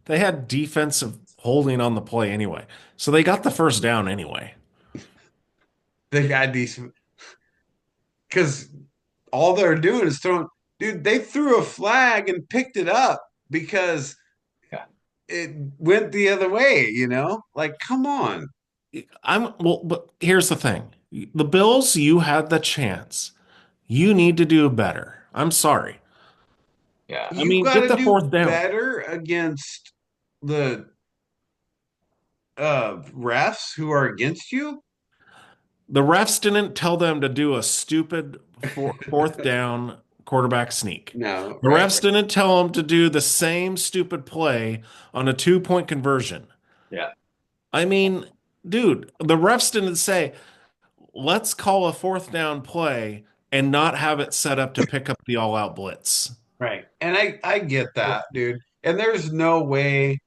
they had defensive holding on the play anyway. So they got the first down anyway. They got decent because all they're doing is throwing. Dude, they threw a flag and picked it up because Yeah. it went the other way, you know? Like, come on. But here's the thing. The Bills, you had the chance. You need to do better. I'm sorry. Yeah. I You mean, got get to the do fourth down. better against the refs who are against you. The refs didn't tell them to do a stupid fourth down quarterback sneak. No, The right. refs didn't tell them to do the same stupid play on a 2-point conversion. Yeah. I mean, dude, the refs didn't say, let's call a fourth down play and not have it set up to pick up the all out blitz. Right. And I get that, dude. And there's no way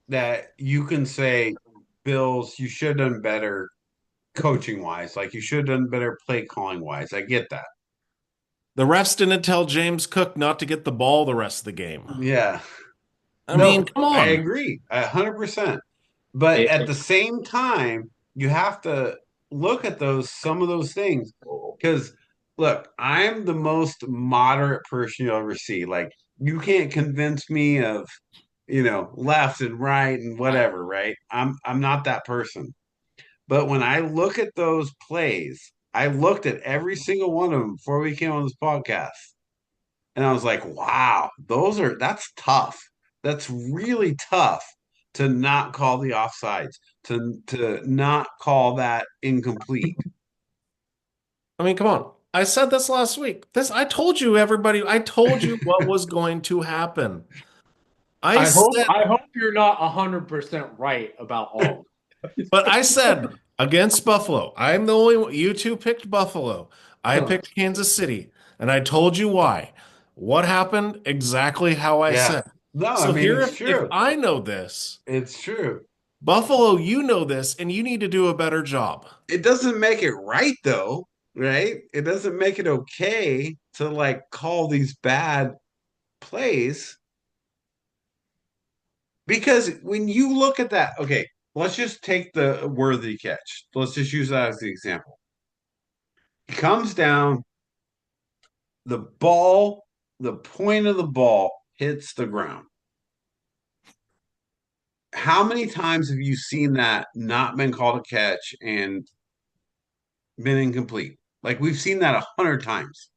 that you can say, Bills, you should have done better coaching wise. Like you should have done better play calling wise. I get that. The refs didn't tell James Cook not to get the ball the rest of the game. Yeah. I mean, No, come I on. agree 100%. But at the same time, you have to look at some of those things. Because look, I'm the most moderate person you'll ever see. Like you can't convince me of, left and right and whatever, right? I'm not that person. But when I look at those plays, I looked at every single one of them before we came on this podcast. And I was like, wow, that's tough. That's really tough to not call the offsides, to not call that incomplete. I mean, come on. I said this last week. I told you, everybody, I told you what was going to happen. I said, I hope you're not 100% right about all. but I said against Buffalo, I'm the only one. You two picked Buffalo. I picked Kansas City, and I told you why. What happened? Exactly how I Yeah. said. No, I So mean here, it's if true. I know this, It's true. Buffalo, you know this, and you need to do a better job. It doesn't make it right though, right? It doesn't make it okay to like call these bad plays because when you look at that, okay, let's just take the worthy catch. Let's just use that as the example. He comes down, the ball, the point of the ball hits the ground. how many times have you seen that not been called a catch and been incomplete? Like we've seen that 100 times.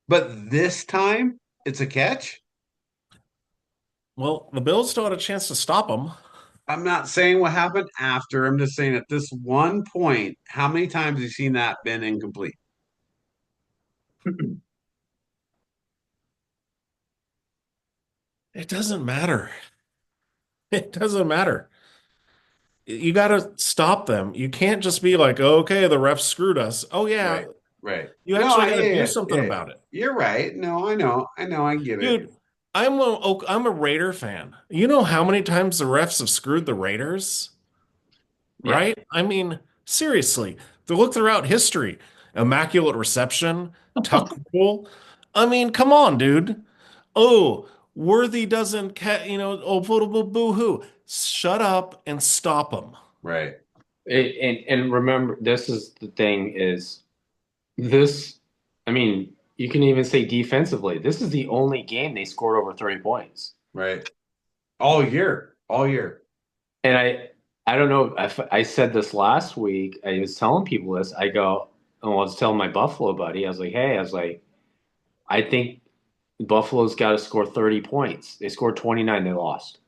But this time it's a catch. Well, the Bills still had a chance to stop them. I'm not saying what happened after. I'm just saying at this one point, how many times have you seen that been incomplete? It doesn't matter. It doesn't matter. You got to stop them. You can't just be like, oh, okay, the refs screwed us. Oh, yeah, Right, right. you No, actually got to do yeah, something yeah. about it. You're right. No, I get it. Dude, I'm a Raider fan. You know how many times the refs have screwed the Raiders? Yeah. Right? I mean, seriously, to look throughout history, immaculate reception, tuck rule. I mean, come on, dude. Oh, Worthy doesn't, oh, boo hoo. Shut up and stop him. Right. And remember, this is the thing is this. I mean, you can even say defensively, this is the only game they scored over 30 points. Right. All year. All year. And I don't know if I said this last week. I was telling people this. I go, and I was telling my Buffalo buddy. I was like, hey, I think Buffalo's got to score 30 points. They scored 29. They lost.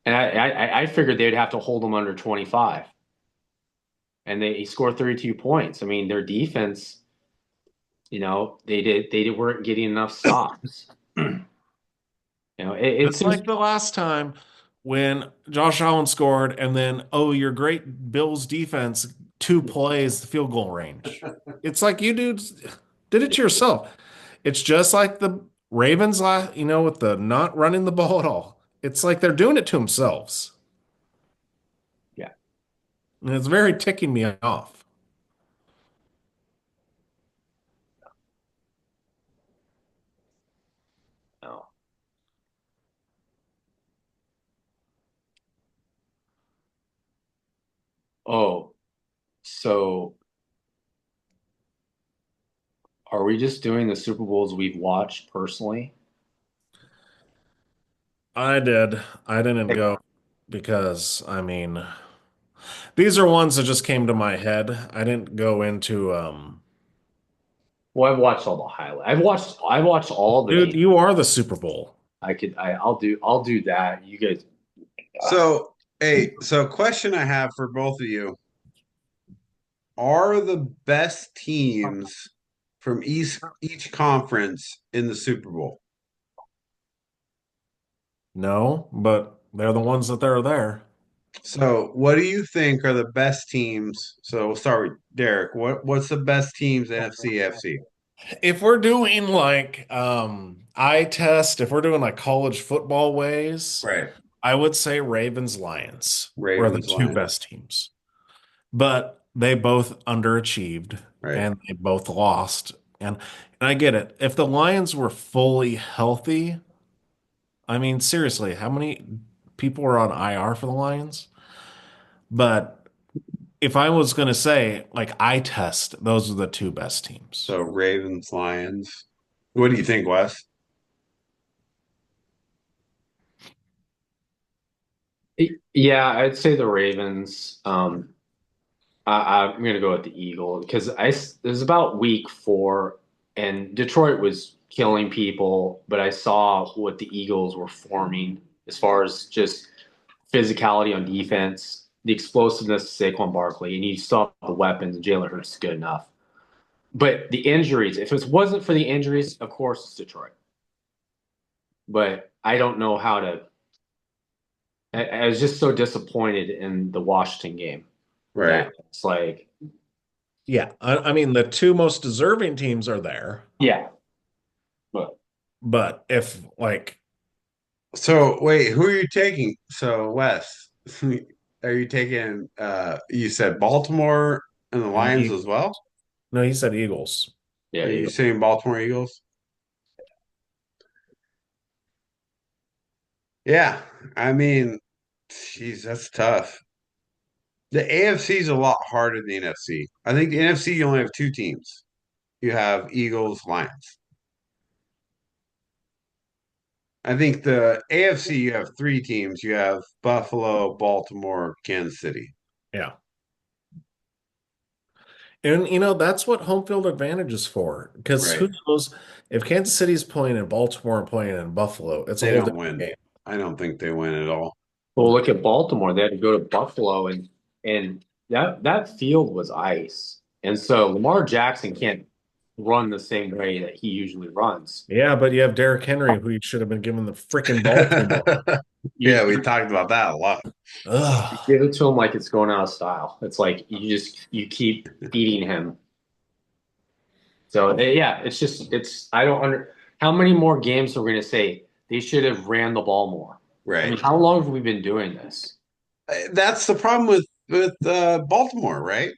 And I figured they'd have to hold them under 25. And he scored 32 points. I mean, their defense, they weren't getting enough stops. It It's seems like the last time when Josh Allen scored, and then, oh, your great Bills defense, 2 plays, the field goal range. It's like you dudes did it to yourself. It's just like the Ravens, with the not running the ball at all. It's like they're doing it to themselves. yeah. And it's very ticking me off. No. Oh, so are we just doing the Super Bowls we've watched personally? I did. I didn't Like, go because, I mean, these are ones that just came to my head. I didn't go into well, I've watched all the highlights. I watched all the dude, games. you are the Super Bowl. I'll do that. You guys, So, question I have for both of you. Are the best teams from each conference in the Super Bowl? No, but they're the ones that are there. So, what do you think are the best teams? So, we'll start with Derek. What's the best teams NFC, FC? If we're doing like eye test, if we're doing like college football ways, Right. I would say Ravens Lions were the Ravens, two Lions. best teams. But they both underachieved Right. and they both lost. And I get it. If the Lions were fully healthy, I mean, seriously, how many people were on IR for the Lions? But if I was going to say, like, eye test, those are the two best teams. So, Ravens, Lions. What do you think, Wes? yeah, I'd say the Ravens. I'm gonna go with the Eagles because it was about week 4, and Detroit was killing people, but I saw what the Eagles were forming as far as just physicality on defense, the explosiveness of Saquon Barkley, and you saw the weapons. And Jalen Hurts is good enough, but the injuries. If it wasn't for the injuries, of course it's Detroit. But I don't know how to. I was just so disappointed in the Washington game. Right. That it's like, Yeah, I mean, the two most deserving teams are there. yeah, but But if, like, So, wait, who are you taking? So, Wes, are you taking, you said Baltimore and the and the Lions as Eagles. well? No, he said Eagles. yeah, Are you Eagles. saying Baltimore Eagles? Yeah. I mean, geez, that's tough. The AFC is a lot harder than the NFC. I think the NFC, you only have two teams. You have Eagles, Lions. I think the AFC, you have three teams. You have Buffalo, Baltimore, Kansas City. Yeah. And that's what home field advantage is for. Because Right. who knows if Kansas City's playing in Baltimore and playing in Buffalo, it's a They whole don't different win. game. I don't think they win at all. Well, look at Baltimore. They had to go to Buffalo, and that field was ice, and so Lamar Jackson can't run the same way that he usually runs. Yeah, but you have Derrick Henry, who you should have been given the freaking ball to more. Yeah, You, we talked about that a lot. you Ugh. give it to him like it's going out of style. It's like you keep feeding him. So yeah, it's I don't under how many more games are we going to say they should have ran the ball more? I mean, Right. how long have we been doing this? That's the problem with Baltimore, right?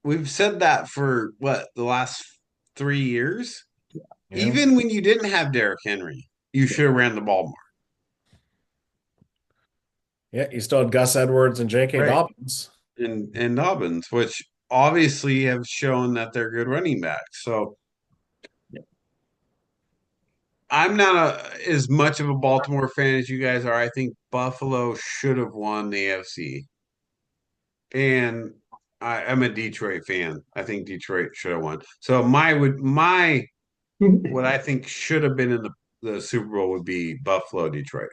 We've said that for what, the last 3 years? Yeah. Even when you didn't have Derrick Henry, you should have ran the ball more. Yeah, you still had Gus Edwards and J.K. Right. Dobbins. And Dobbins, which obviously have shown that they're good running backs. So I'm not as much of a Baltimore fan as you guys are. I think Buffalo should have won the AFC. And I'm a Detroit fan. I think Detroit should have won. So my what I think should have been in the Super Bowl would be Buffalo, Detroit.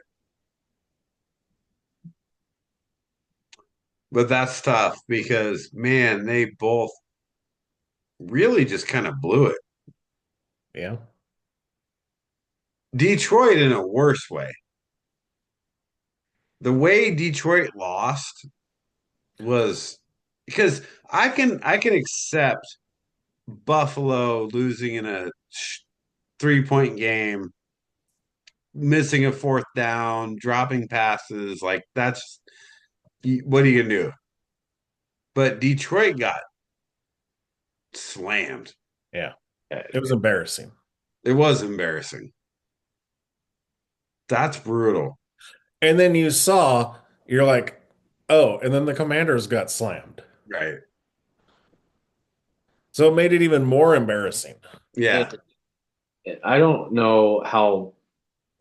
But that's tough because man, they both really just kind of blew it. Yeah. Detroit in a worse way. The way Detroit lost was because I can accept Buffalo losing in a 3-point game, missing a fourth down, dropping passes, like that's what are you gonna do? But Detroit got slammed. Yeah. It was embarrassing. It was embarrassing. That's brutal. And then you're like, oh, and then the Commanders got slammed. Right. So it made it even more embarrassing. Yeah. I don't know how.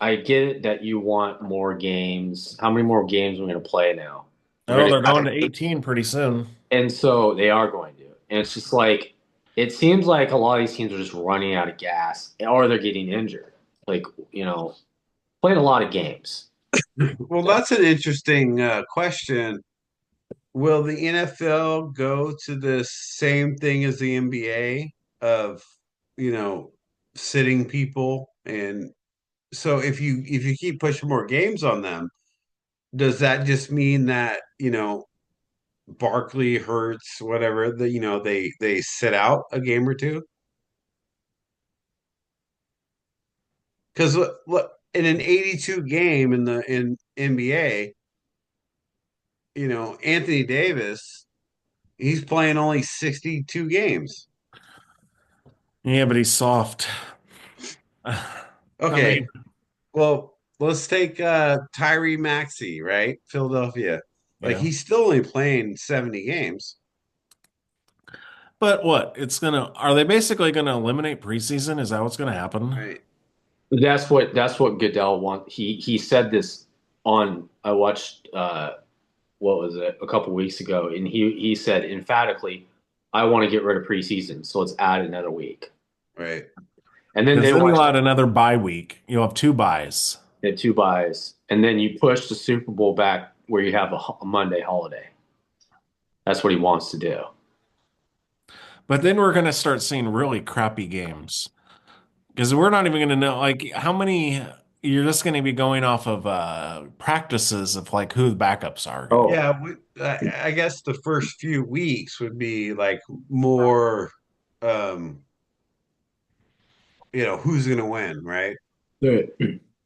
I get it that you want more games. How many more games are we going to play now? Oh, they're going to 18 pretty soon. And so they are going to. And it's just like, it seems like a lot of these teams are just running out of gas or they're getting injured. Like, playing a lot of games. Well, that's an interesting question. Will the NFL go to the same thing as the NBA of, you know, sitting people? And so if you keep pushing more games on them, does that just mean that, Barkley, Hurts, whatever, they sit out a game or two? Because look, in an 82 game in NBA, Anthony Davis, he's playing only 62 games. Yeah, but he's soft. Okay. I mean, Well, let's take Tyree Maxey, right? Philadelphia. Like yeah. he's still only playing 70 games. But what? Are they basically gonna eliminate preseason? Is that what's gonna happen? Right. That's what Goodell wants. He said this on I watched what was it a couple weeks ago, and he said emphatically, I want to get rid of preseason, so let's add another week. Right. And then Because they then want you'll add another bye week. You'll have 2 buys. they had 2 buys, and then you push the Super Bowl back where you have a Monday holiday. That's what he wants to do. But then we're gonna start seeing really crappy games. Because we're not even gonna know like how many you're just gonna be going off of practices of like who the backups are. Oh, Yeah, I guess the first few weeks would be like more, um, who's going to win, right?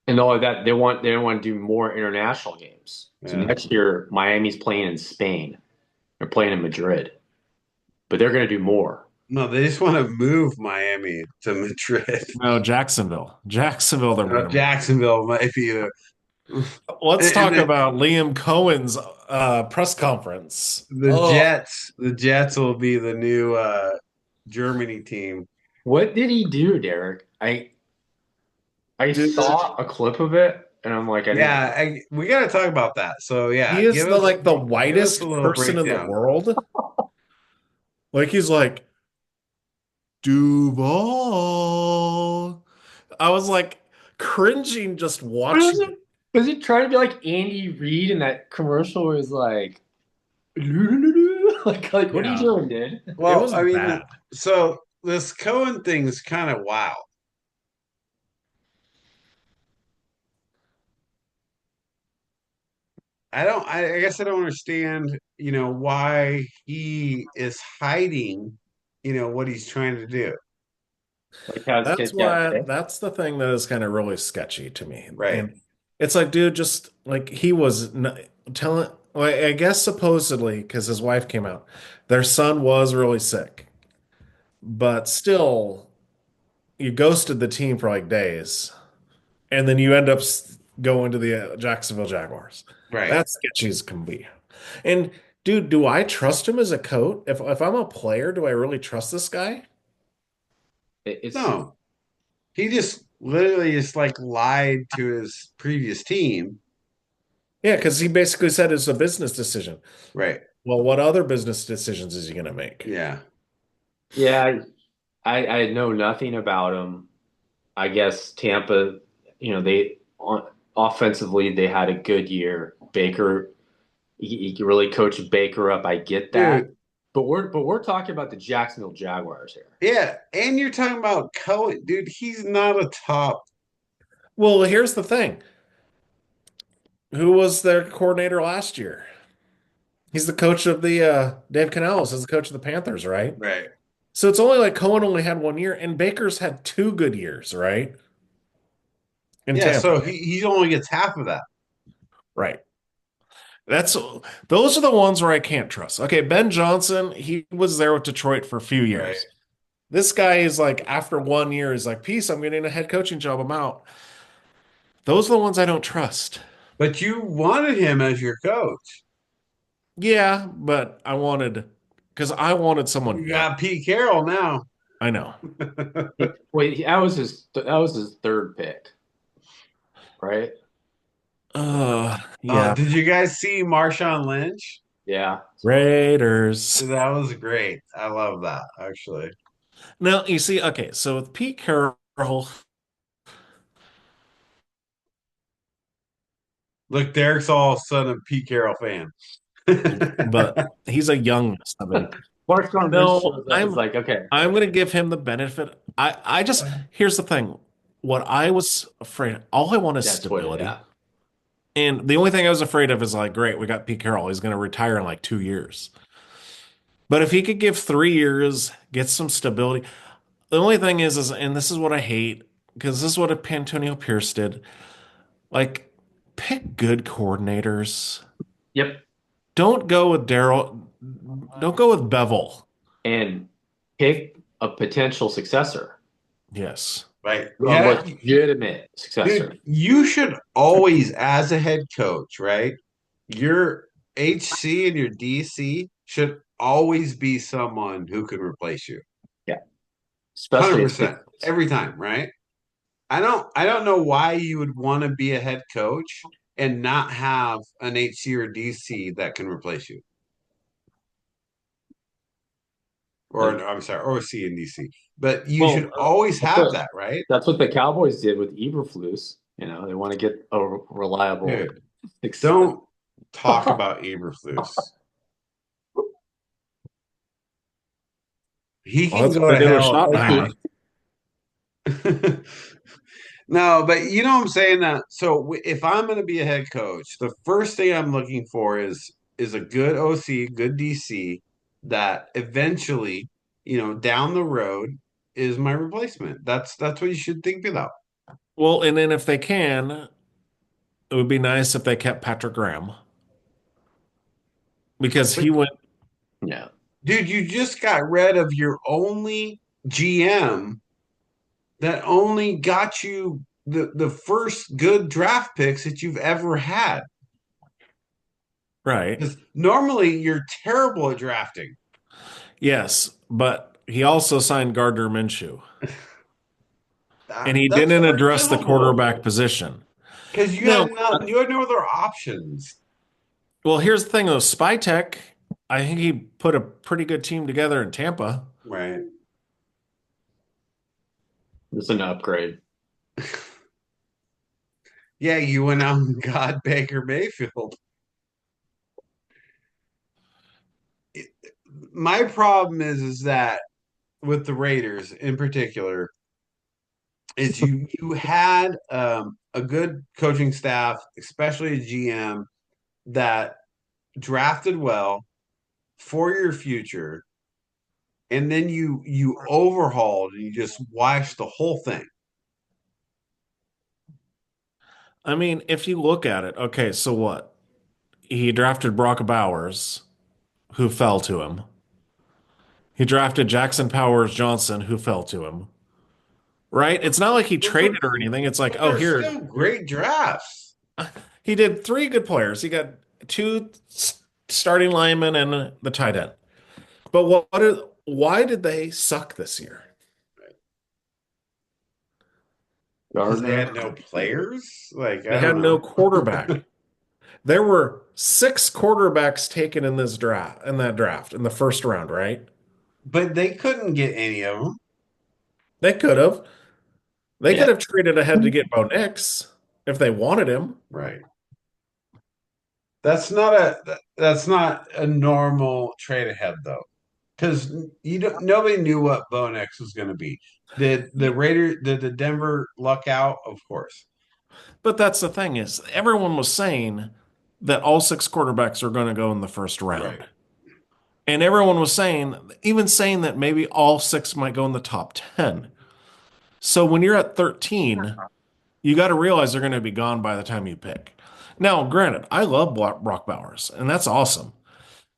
and all of that they want to do more international games. So Yeah. next year, Miami's playing in Spain. They're playing in Madrid, but they're going to do more. No, they just want to move Miami to Madrid. No, Jacksonville. Jacksonville, they're gonna Jacksonville might be the. Let's And talk then about Liam Cohen's press conference. the Oh, Jets. The Jets will be the new Germany team. What did he do, Derek? I Dude, saw a clip of it, and I'm like, I need to. We got to talk about that. So yeah, he is the give us a whitest little person in the breakdown. world. Like he's like Duval. I was like cringing just What was watching it? it. Was he trying to be like Andy Reid in that commercial where he's like, like, what are you Yeah, doing, dude? it Well, was I mean, bad. so this Cohen thing's kind of wild. I guess I don't understand, why he is hiding, what he's trying to do. Like how his That's kids got why picked. that's the thing that is kind of really sketchy to me. Right. And it's like, dude, just like he was telling, well, I guess supposedly, because his wife came out, their son was really sick, but still, you ghosted the team for like days, and then you end up going to the Jacksonville Jaguars. Right. That's sketchy as can be. And dude, do I trust him as a coach? If I'm a player, do I really trust this guy? It's No, he just literally just like lied to his previous team. Yeah, because he basically said it's a business decision. Right. Well, what other business decisions is he going to make? Yeah. yeah. I know nothing about him. I guess Tampa, they offensively they had a good year. Baker, he really coached Baker up. I get that, Dude. but we're talking about the Jacksonville Jaguars here. Yeah. And you're talking about Cohen. Dude, he's not a top. Well, here's the thing. Who was their coordinator last year? He's the coach of the Dave Canales is the coach of the Panthers, right? Right. So it's only like Cohen only had 1 year, and Baker's had 2 good years, right? In Yeah. Tampa, So he only gets half of that. right? That's those are the ones where I can't trust. Okay, Ben Johnson, he was there with Detroit for a few Right. years. This guy is like, after 1 year, he's like, peace, I'm getting a head coaching job. I'm out. Those are the ones I don't trust. But you wanted him as your coach. Yeah, but because I wanted someone You young. got Pete Carroll now. I know. Wait, that was his third pick, right? Yeah. Did you guys see Marshawn Lynch? Yeah. Raiders. That was great. I love that, actually. Now, you see, okay, so with Pete Carroll, Look, Derek's all of a sudden a Pete Carroll fan. but he's a young seven. Marshawn Lynch No, shows up is like, okay, I'm gonna give him the benefit. I just here's the thing. What I was afraid, all I want is that's what, stability. yeah. And the only thing I was afraid of is like, great, we got Pete Carroll. He's gonna retire in like 2 years. But if he could give 3 years, get some stability. The only thing is, and this is what I hate, because this is what Antonio Pierce did. Like, pick good coordinators. Yep. Don't go with Daryl. Don't go with Bevel. And pick a potential successor, Yes. Right. a Yeah. legitimate successor. Dude, you should always, as a head coach, right? Your HC and your DC should always be someone who can replace you. Yeah. Especially if 100% every time, right? I don't know why you would want to be a head coach and not have an HC or DC that can replace you. Or I'm sorry, or C and DC. But you should always have that, right? that's what the Cowboys did with Eberflus. They want to get a reliable Dude, success. don't talk about Eberflus. He can go to do a hell. Schottenheimer. No, but you know what I'm saying that. So if I'm going to be a head coach, the first thing I'm looking for is a good OC, good DC that eventually, down the road is my replacement. That's what you should think about. Well, and then if they can, it would be nice if they kept Patrick Graham because But he went. Yeah. dude, you just got rid of your only GM that only got you the first good draft picks that you've ever had. Right. Because normally you're terrible at drafting. Yes, but he also signed Gardner Minshew. and he That's didn't address the forgivable quarterback position. because Now, you had no other options. well, here's the thing though, Spytech, I think he put a pretty good team together in Tampa. Right. It's an upgrade. Yeah, you went out and got Baker Mayfield. My problem is that with the Raiders in particular is you had a good coaching staff, especially a GM that drafted well for your future, and then you overhauled and you just washed the whole thing. I mean, if you look at it, okay, so what? He drafted Brock Bowers, who fell to him. He drafted Jackson Powers Johnson, who fell to him. Right? It's not like he traded or anything. It's like, But oh, they're here. still great drafts. He did three good players. He got two starting linemen and the tight end. But why did they suck this year? Because they Gardner. had no players. Like They I had don't no know. quarterback. There were 6 quarterbacks taken in that draft, in the first round, right? But they couldn't get any of them. They could have. They Yeah. could have traded ahead to get Bo Nix if they wanted him. Right. That's not a normal trade ahead though. Because you don't nobody knew what Bo Nix was going to be. Did the Denver luck out? Of course. But that's the thing is everyone was saying that all 6 quarterbacks are going to go in the first round. Right. And everyone was even saying that maybe all 6 might go in the top 10. So when you're at 13, you got to realize they're going to be gone by the time you pick. Now, granted, I love Brock Bowers, and that's awesome.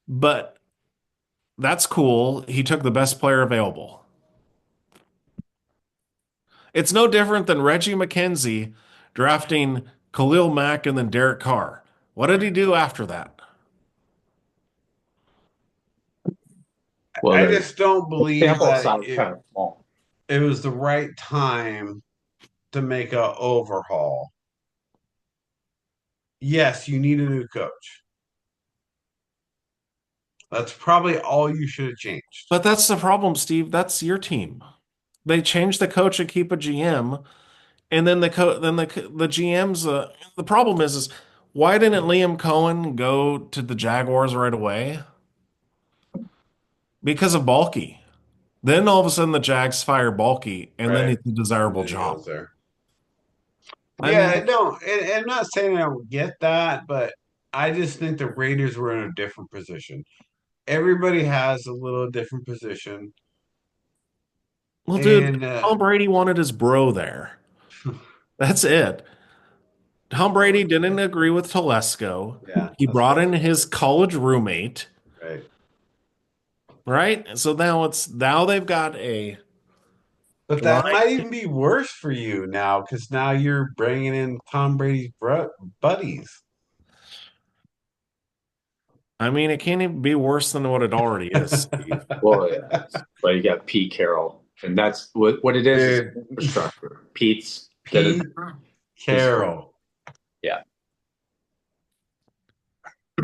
But that's cool. He took the best player available. It's no different than Reggie McKenzie drafting Khalil Mack and then Derek Carr. What did he do after that? Well, I the just don't believe sample that size is kind of small. it was the right time to make a overhaul. Yes, you need a new coach. That's probably all you should have changed. But that's the problem, Steve. That's your team. They change the coach and keep a GM, and then the GM's the problem is why didn't Liam Cohen go to the Jaguars right away? Because of Balky. Then all of a sudden the Jags fire Balky, and then Right. it's a desirable And then he job. goes there. I Yeah, mean, no, and I'm not saying I don't get that, but I just think the Raiders were in a different position. Everybody has a little different position, well, dude, and Tom Brady wanted his bro there. That's it. Tom Brady didn't agree with Telesco. yeah, He that's brought right. in his college roommate, Right. right? So now they've got a But that line. might even be worse for you now because now you're bringing in Tom Brady's buddies. I mean, it can't even be worse than what it already is, Steve. Well, yeah. But you got Pete Carroll, and that's what it is Dude. infrastructure. Pete's Pete Carroll. Yeah.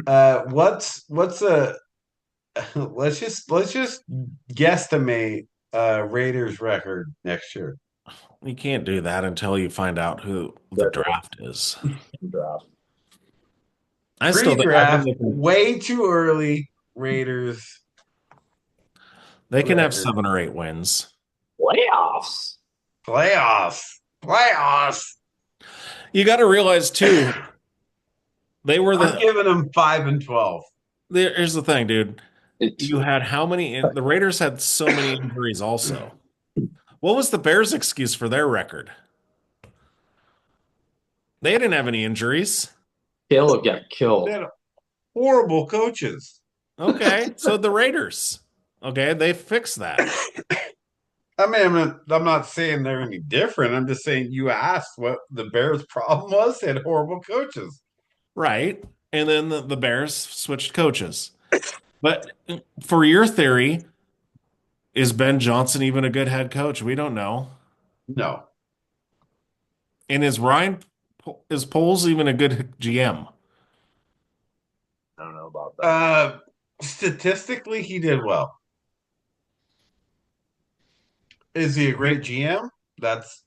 What's a let's just guesstimate Raiders record next year. You can't do that until you find out who the draft is. draft. I still think Pre-draft, way too early. Raiders. they can have record. 7 or 8 wins. Playoffs. Playoffs. You got to realize too, they were I'm giving them 5-12. Here's the thing, dude. It's You had how many? The Raiders had so many injuries also. What was the Bears' excuse for their record? They didn't have any injuries. Caleb got killed. They had horrible coaches. Okay, so the Raiders. Okay, they fixed that. I mean, I'm not saying they're any different. I'm just saying you asked what the Bears' problem was. They had horrible coaches. Right. And then the Bears switched coaches. But for your theory, is Ben Johnson even a good head coach? We don't know. No. And is Poles even a good GM? I don't know about that. Statistically, he did well. Is he a great GM? That's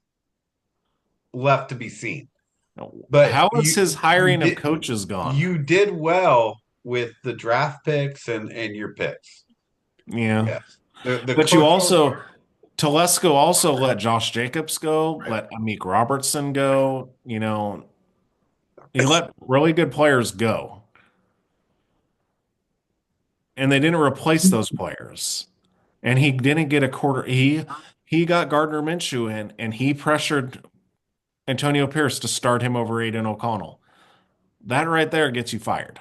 left to be seen. But How has his you hiring of did coaches gone? you did well with the draft picks and your picks. Yeah. Yes. The But you coaching also, Telesco also let Josh Jacobs go, right. let Amik Robertson go. He let really good players go, and they didn't replace those players. And he didn't get a quarter. He got Gardner Minshew in, and he pressured Antonio Pierce to start him over Aiden O'Connell. That right there gets you fired.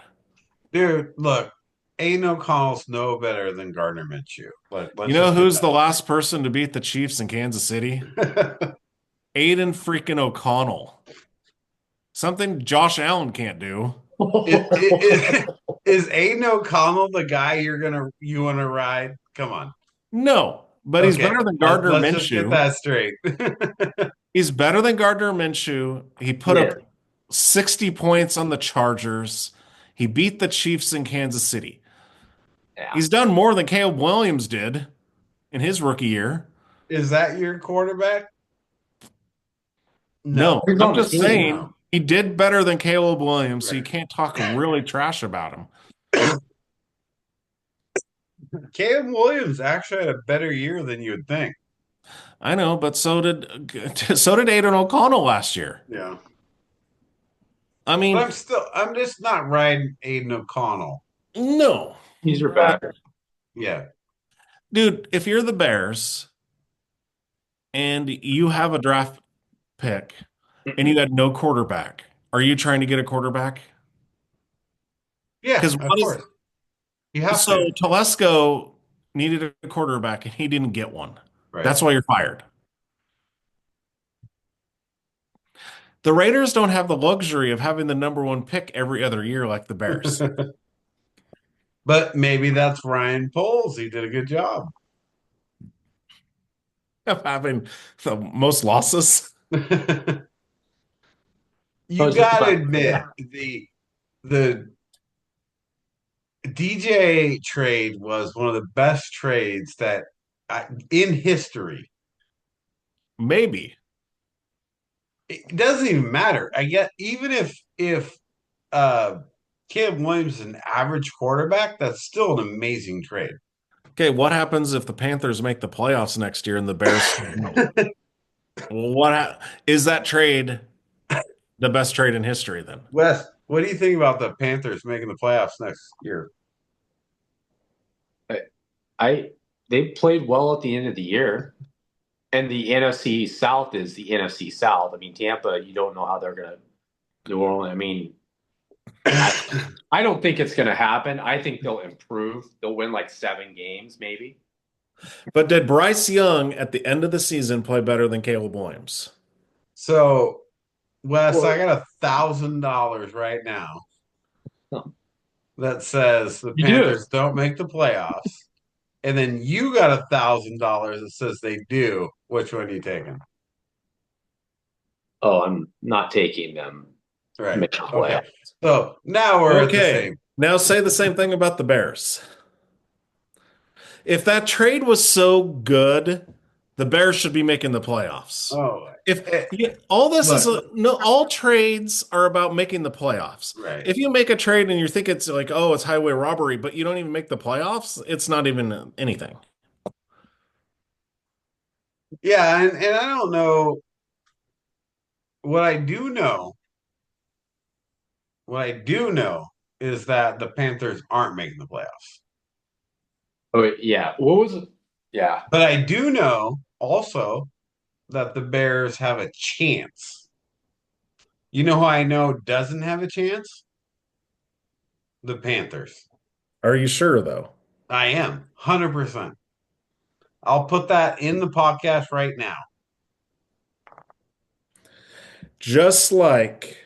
Dude, look, Aiden O'Connell's no better than Gardner Minshew. You Let's know just get who's the last person to beat the Chiefs in Kansas City? that. Aiden freaking O'Connell. Something Josh Allen can't do. Is Aiden O'Connell the guy you want to ride? Come on. No, but he's Okay, better than Gardner let's just get Minshew. that straight. He's better than Gardner Minshew. He put Yeah. up 60 points on the Chargers. He beat the Chiefs in Kansas City. Yeah. He's done more than Caleb Williams did in his rookie year. Is that your quarterback? No, No. He's I'm on the just team. saying No. he did better than Caleb Williams, so you Right. can't talk really trash about him. Caleb Williams actually had a better year than you would think. I know, but so did Aiden O'Connell last year. Yeah. I But mean, I'm just not riding Aiden O'Connell. no. He's your backer. Yeah. Dude, if you're the Bears and you have a draft pick and you had no quarterback, are you trying to get a quarterback? Yeah, Because of course. You have so to. Telesco needed a quarterback and he didn't get one. Right. That's why you're fired. The Raiders don't have the luxury of having the number one pick every other year like the Bears. But maybe that's Ryan Poles. He did a good job. Of having the most losses. You it's just got to about- admit the DJ trade was one of the best trades in history. Maybe. It doesn't even matter. I get even if Caleb Williams is an average quarterback, that's still an amazing trade. Okay, what happens if the Panthers make the playoffs next year and the Bears don't? Is that trade the best trade in history then? Wes, what do you think about the Panthers making the playoffs next year? They played well at the end of the year, and the NFC South is the NFC South. I mean, Tampa, you don't know how they're going to. New Orleans, I mean, I don't think it's going to happen. I think they'll improve. They'll win like 7 games, maybe. But did Bryce Young at the end of the season play better than Caleb Williams? So, Wes, I got $1,000 right now that says the You Panthers don't make the playoffs, and then you got $1,000 that says they do. Which one are you taking? Oh, I'm not taking them. Right. Make the Okay. playoffs. So now we're at the Okay. same. Now say the same thing about the Bears. If that trade was so good, the Bears should be making the playoffs. Oh, All this look. is no, all trades are about making the playoffs. right. If you make a trade and you think it's like, oh, it's highway robbery, but you don't even make the playoffs, it's not even anything. Yeah, and I don't know. What I do know, what I do know is that the Panthers aren't making the playoffs. Oh, yeah. What was it? Yeah. But I do know also that the Bears have a chance. You know who I know doesn't have a chance? The Panthers. Are you sure though? I am 100%. I'll put that in the podcast right now. Just like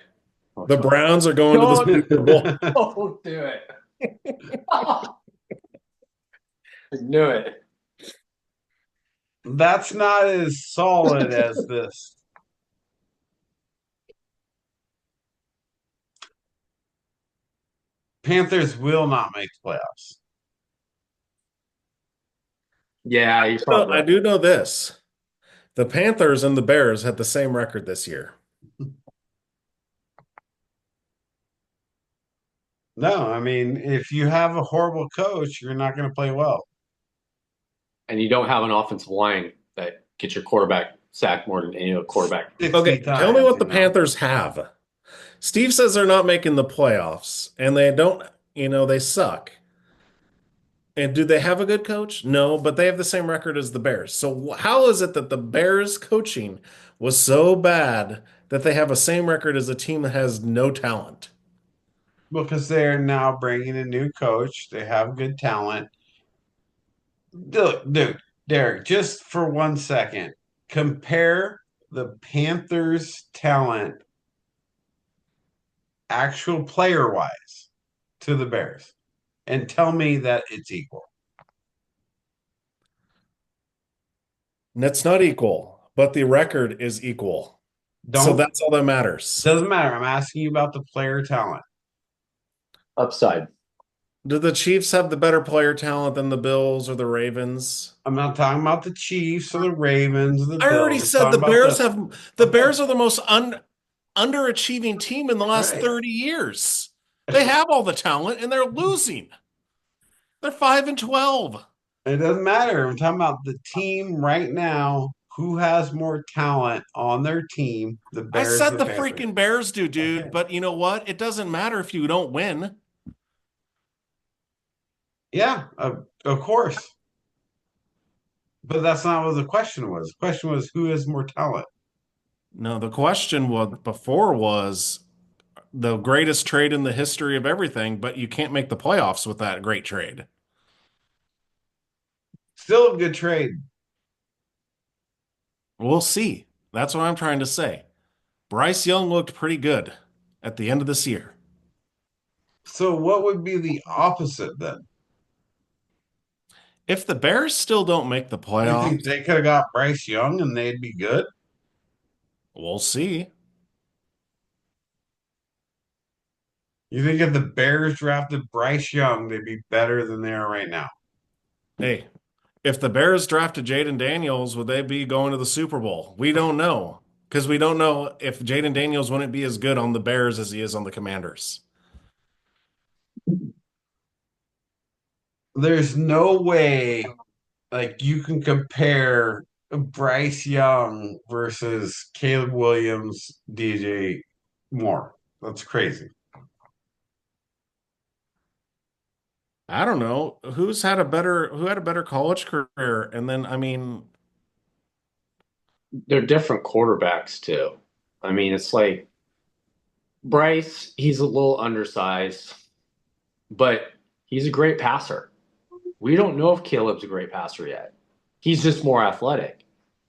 the Browns are going to the Super Bowl. Don't do it. I knew it. That's not as solid as this. Panthers will not make the playoffs. Yeah, you're probably I right. do know this. The Panthers and the Bears had the same record this year. No, I mean, if you have a horrible coach, you're not going to play well. And you don't have an offensive line that gets your quarterback sacked more than any other quarterback. 60 Okay, tell me times, what the Panthers have. Steve says they're not making the playoffs, and they don't, they suck. And do they have a good coach? No, but they have the same record as the Bears. So how is it that the Bears coaching was so bad that they have a same record as a team that has no talent? Because they're now bringing a new coach. They have good talent. Dude, Derek, just for 1 second, compare the Panthers' talent, actual player wise, to the Bears and tell me that it's equal. And it's not equal, but the record is equal. So Don't, that's all that matters. doesn't matter. I'm asking you about the player talent. Upside. Do the Chiefs have the better player talent than the Bills or the Ravens? I'm not talking about the Chiefs or the Ravens or the I already Bills. I'm said the talking about Bears the have the okay, Bears are the most underachieving team in the last right. 30 years. They have all the talent and they're losing. They're 5-12. It doesn't matter. I'm talking about the team right now. Who has more talent on their team? The I Bears or said the the Panthers? freaking Bears do, Okay. dude. But you know what? It doesn't matter if you don't win. Yeah, of course. But that's not what the question was. The question was who has more talent? No, the question was before was the greatest trade in the history of everything, but you can't make the playoffs with that great trade. Still a good trade. We'll see. That's what I'm trying to say. Bryce Young looked pretty good at the end of this year. So what would be the opposite then? If the Bears still don't make the You think playoffs, they could have got Bryce Young and they'd be good? we'll see. You think if the Bears drafted Bryce Young, they'd be better than they are right now? Hey, if the Bears drafted Jaden Daniels, would they be going to the Super Bowl? We don't know because we don't know if Jaden Daniels wouldn't be as good on the Bears as he is on the Commanders. There's no way like you can compare Bryce Young versus Caleb Williams, DJ Moore. That's crazy. I don't know who had a better college career, and then I mean, They're different quarterbacks too. I mean, it's like Bryce, he's a little undersized, but he's a great passer. We don't know if Caleb's a great passer yet. He's just more athletic.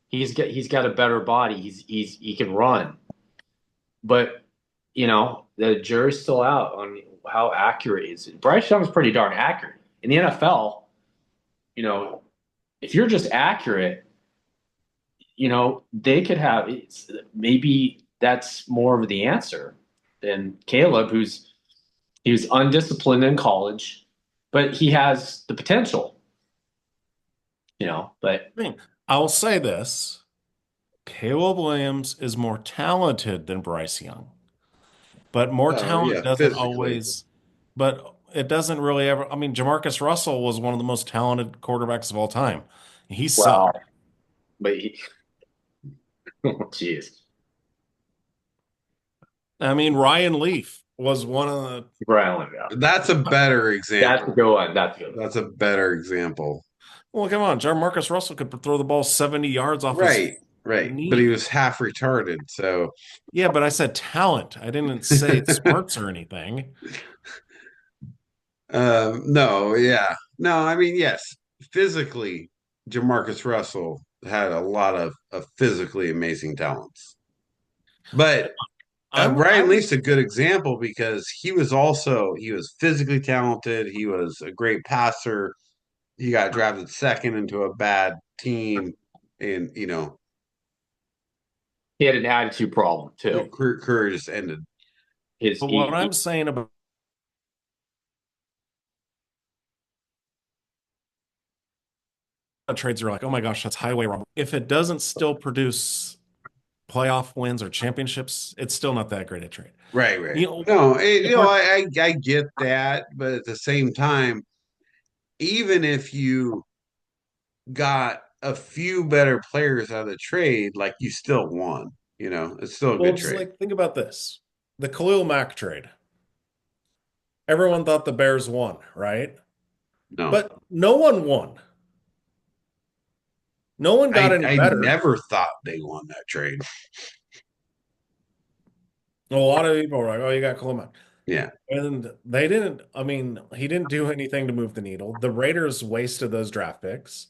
He's got a better body. He can run. But the jury's still out on how accurate he is. Bryce Young's pretty darn accurate. In the NFL, you know, if you're just accurate, they could have maybe that's more of the answer than Caleb, he was undisciplined in college, but he has the potential, but I mean, I'll say this: Caleb Williams is more talented than Bryce Young, but more Oh talent yeah, doesn't physically. always. But it doesn't really ever. I mean, Jamarcus Russell was one of the most talented quarterbacks of all time. He wow. sucked. But jeez. I mean, Ryan Leaf was one of the. Brian, yeah. That's a better That's a example. good one. That's a good one. That's a better example. Well, come on, Jamarcus Russell could throw the ball 70 yards off his Right, right. But he knee. was half retarded, so Yeah, but I said talent. I didn't say smarts or anything. no, yeah. No, I mean, yes, physically, Jamarcus Russell had a lot of physically amazing talents. But I Brian was Leaf's a good example because he was physically talented. He was a great passer. He got drafted second into a bad team, and He had an attitude problem the too. career just ended. His But what I'm saying about of trades are like, oh my gosh, that's highway robbery. If it doesn't still produce playoff wins or championships, it's still not that great a trade. Right, right. You know, No, if we're I get that, but at the same time, even if you got a few better players out of the trade, like you still won. It's still a well, good just trade. like think about this. The Khalil Mack trade. Everyone thought the Bears won, right? No, But no one won. No one got any I better. never thought they won that trade. A lot of people were like, oh, you got Khalil Mack. Yeah. And they didn't, I mean, he didn't do anything to move the needle. The Raiders wasted those draft picks.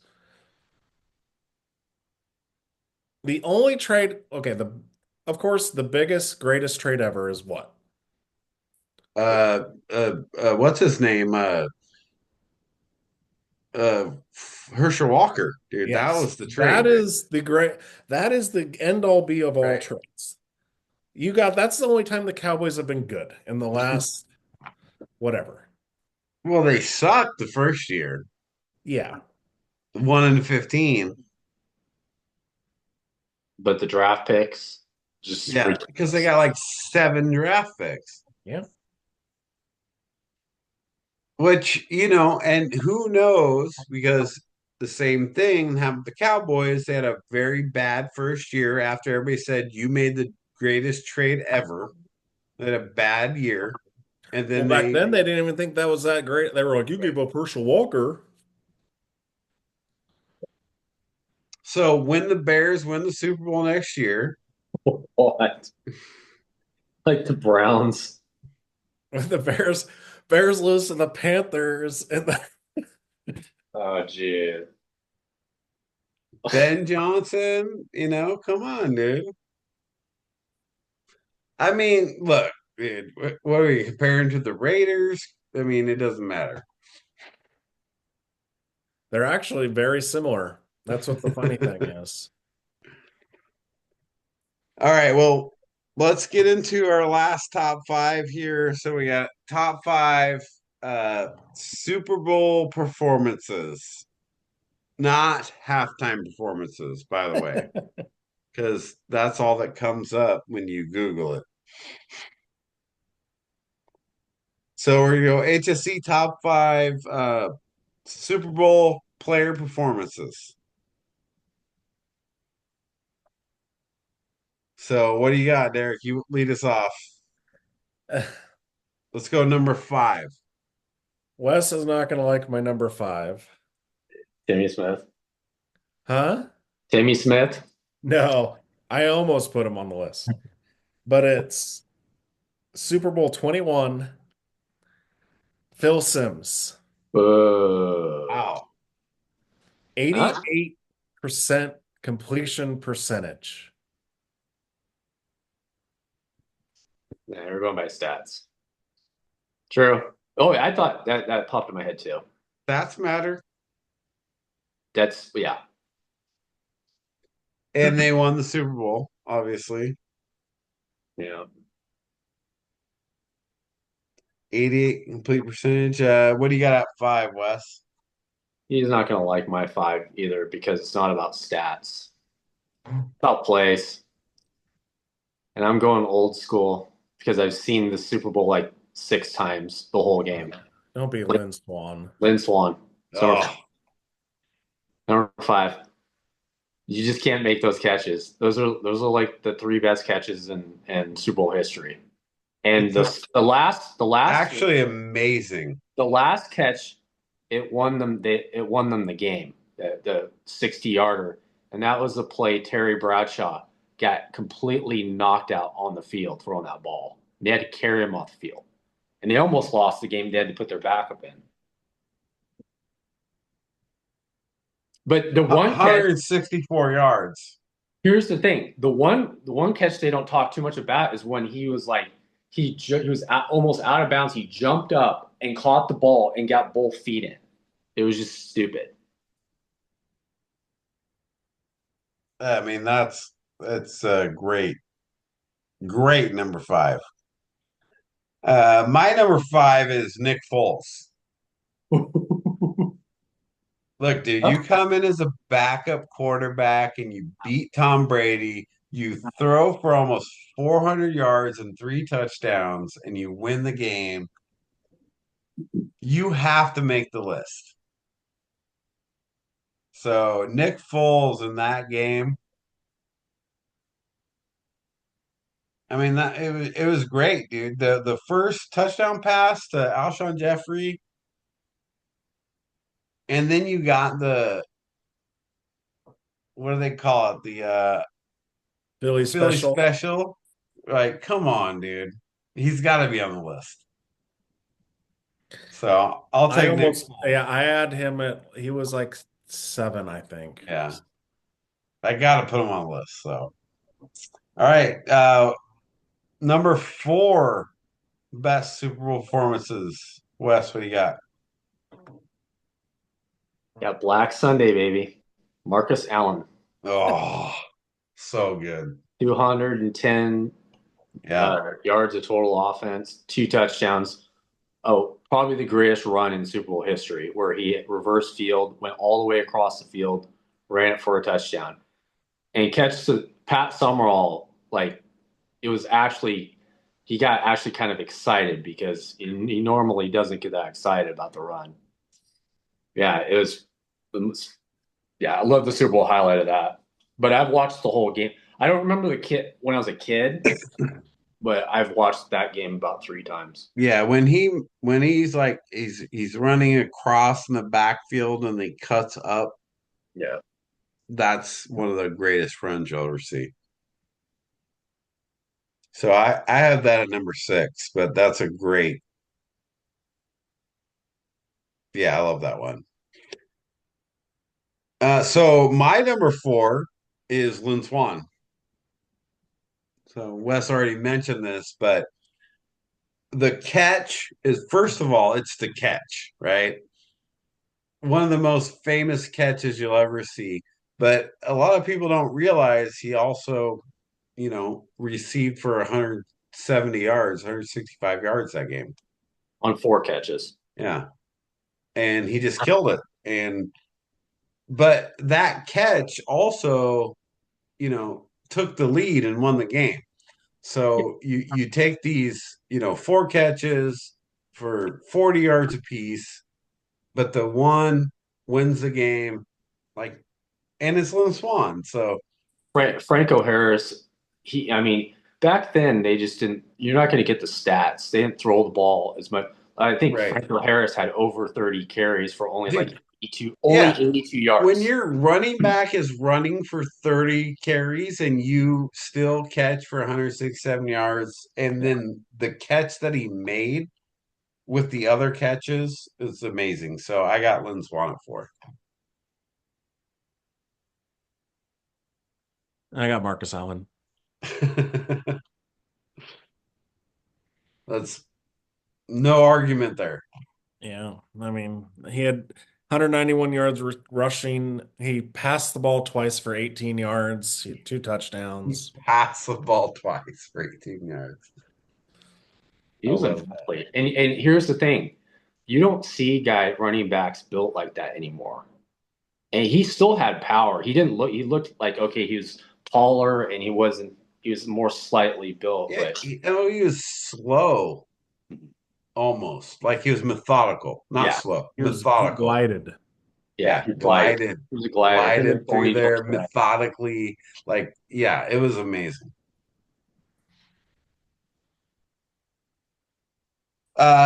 The only trade, okay, of course, the biggest, greatest trade ever is what? Uh, what's his name? Uh, Herschel Walker, dude. That Yes, was the trade. that is the end all be of all Right. trades. That's the only time the Cowboys have been good in the last whatever. Well, they sucked the first year, Yeah. 1-15. But the draft picks just Yeah, because they got like 7 draft picks. Yeah. Which, and who knows, because the same thing happened with the Cowboys. They had a very bad first year after everybody said you made the greatest trade ever. They had a bad year. And Well, then back then they didn't even think that was that great. They were like, you gave up Herschel Walker. so when the Bears win the Super Bowl next year, what? Like the Browns. The Bears lose to the Panthers and Oh, gee. Ben Johnson, come on, dude. I mean, look, dude, what are you comparing to the Raiders? I mean, it doesn't matter. they're actually very similar. That's what the funny thing is. All right, well, let's get into our last top 5 here. So we got top 5 Super Bowl performances, not halftime performances, by the way, because that's all that comes up when you Google it. So we're gonna go HSC top 5 Super Bowl player performances. So what do you got, Derek? You lead us off. Let's go number 5. Wes is not going to like my number 5. Timmy Smith. Huh? Timmy Smith. No, I almost put him on the list. But it's Super Bowl 21, Phil Simms. Wow. 88% completion percentage. Yeah, we're going by stats. True. Oh, I thought that popped in my head too. Stats matter. Yeah. And they won the Super Bowl, obviously. Yeah. 88 complete percentage. What do you got at 5, Wes? He's not going to like my 5 either because it's not about stats. It's about plays. And I'm going old school because I've seen the Super Bowl like 6 times the whole game. Don't be Lynn Swan. Lynn Swan. Oh. Number 5. You just can't make those catches. Those are like the 3 best catches in Super Bowl history. And the last Actually amazing. The last catch, it won them the game, the 60-yarder. And that was the play Terry Bradshaw got completely knocked out on the field throwing that ball. They had to carry him off the field. And they almost lost the game. They had to put their backup in. But the one 164 yards. Here's the thing. The one catch they don't talk too much about is when he was like he was almost out of bounds. He jumped up and caught the ball and got both feet in. It was just stupid. I mean, that's great number 5. My number 5 is Nick Foles. Look, dude, you come in as a backup quarterback and you beat Tom Brady. You throw for almost 400 yards and 3 touchdowns, and you win the game. You have to make the list. So Nick Foles in that game, I mean that it was great, dude. The first touchdown pass to Alshon Jeffrey, and then you got the what do they call it? The Philly Philly special. special. Like, come on, dude. He's got to be on the list. So I'll I take Nick almost, Foles. yeah, I had him at, he was like 7, I think. Yeah, I got to put him on the list. So, all right. Number 4 best Super Bowl performances. Wes, what do you got? Yeah, Black Sunday, baby. Marcus Allen, Oh, so good. 210 Yeah. yards of total offense, 2 touchdowns. Oh, probably the greatest run in Super Bowl history, where he reversed field, went all the way across the field, ran it for a touchdown, and he catches Pat Summerall. Like, it was actually, he got actually kind of excited because he normally doesn't get that excited about the run. Yeah, it was. Yeah, I love the Super Bowl highlight of that. But I've watched the whole game. I don't remember the kid when I was a kid, but I've watched that game about 3 times. Yeah, when he's like he's running across in the backfield and he cuts up, Yeah. that's one of the greatest runs you'll ever see. So I have that at number 6, but that's a great. Yeah, I love that one. So my number 4 is Lynn Swan. So Wes already mentioned this, but the catch is, first of all, it's the catch, right? One of the most famous catches you'll ever see. But a lot of people don't realize he also, received for 170 yards, 165 yards that game. On 4 catches. Yeah. And he just killed it. But that catch also, took the lead and won the game. So you take these, 4 catches for 40 yards apiece, but the one wins the game, like, and it's Lynn Swan. So Franco Harris, I mean, back then they just didn't. You're not going to get the stats. They didn't throw the ball as much. I think right, Franco Harris had over 30 carries for only like dude, 82, yeah. 82 When yards. your running back is running for 30 carries and you still catch for 167 yards, and then the catch that he made with the other catches is amazing. So I got Lynn Swan at 4. I got Marcus Allen. That's no argument there. Yeah, I mean, he had 191 yards rushing. He passed the ball twice for 18 yards. He had 2 touchdowns. Pass the ball twice for 18 yards. He I was an love that. athlete. And here's the thing. You don't see guy running backs built like that anymore. And he still had power. He looked like, okay, he was taller and he was more slightly built, Yeah, but he was slow, almost like he was methodical, not yeah, slow, He methodical. glided. Yeah, he glided, He was a glider. Him and glided through Tony there Dorsett. methodically. Like, yeah, it was amazing.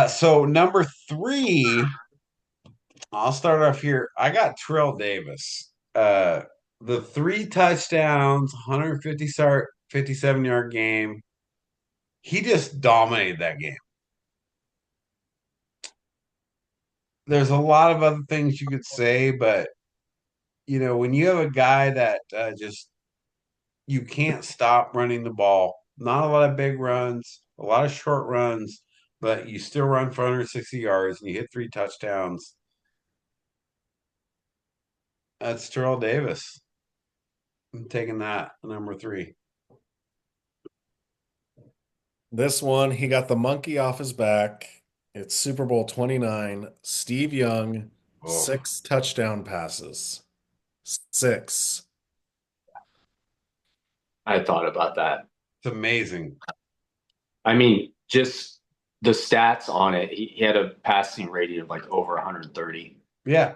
So number 3, I'll start off here. I got Terrell Davis. The 3 touchdowns, 57-yard game. He just dominated that game. There's a lot of other things you could say, but when you have a guy that just you can't stop running the ball, not a lot of big runs, a lot of short runs, but you still run for 160 yards and you hit 3 touchdowns. That's Terrell Davis. I'm taking that number 3. This one, he got the monkey off his back. It's Super Bowl 29. Steve Young Oh, 6 touchdown passes. 6. I thought about that. it's amazing. I mean, just the stats on it. He had a passing rating of like over 130. Yeah.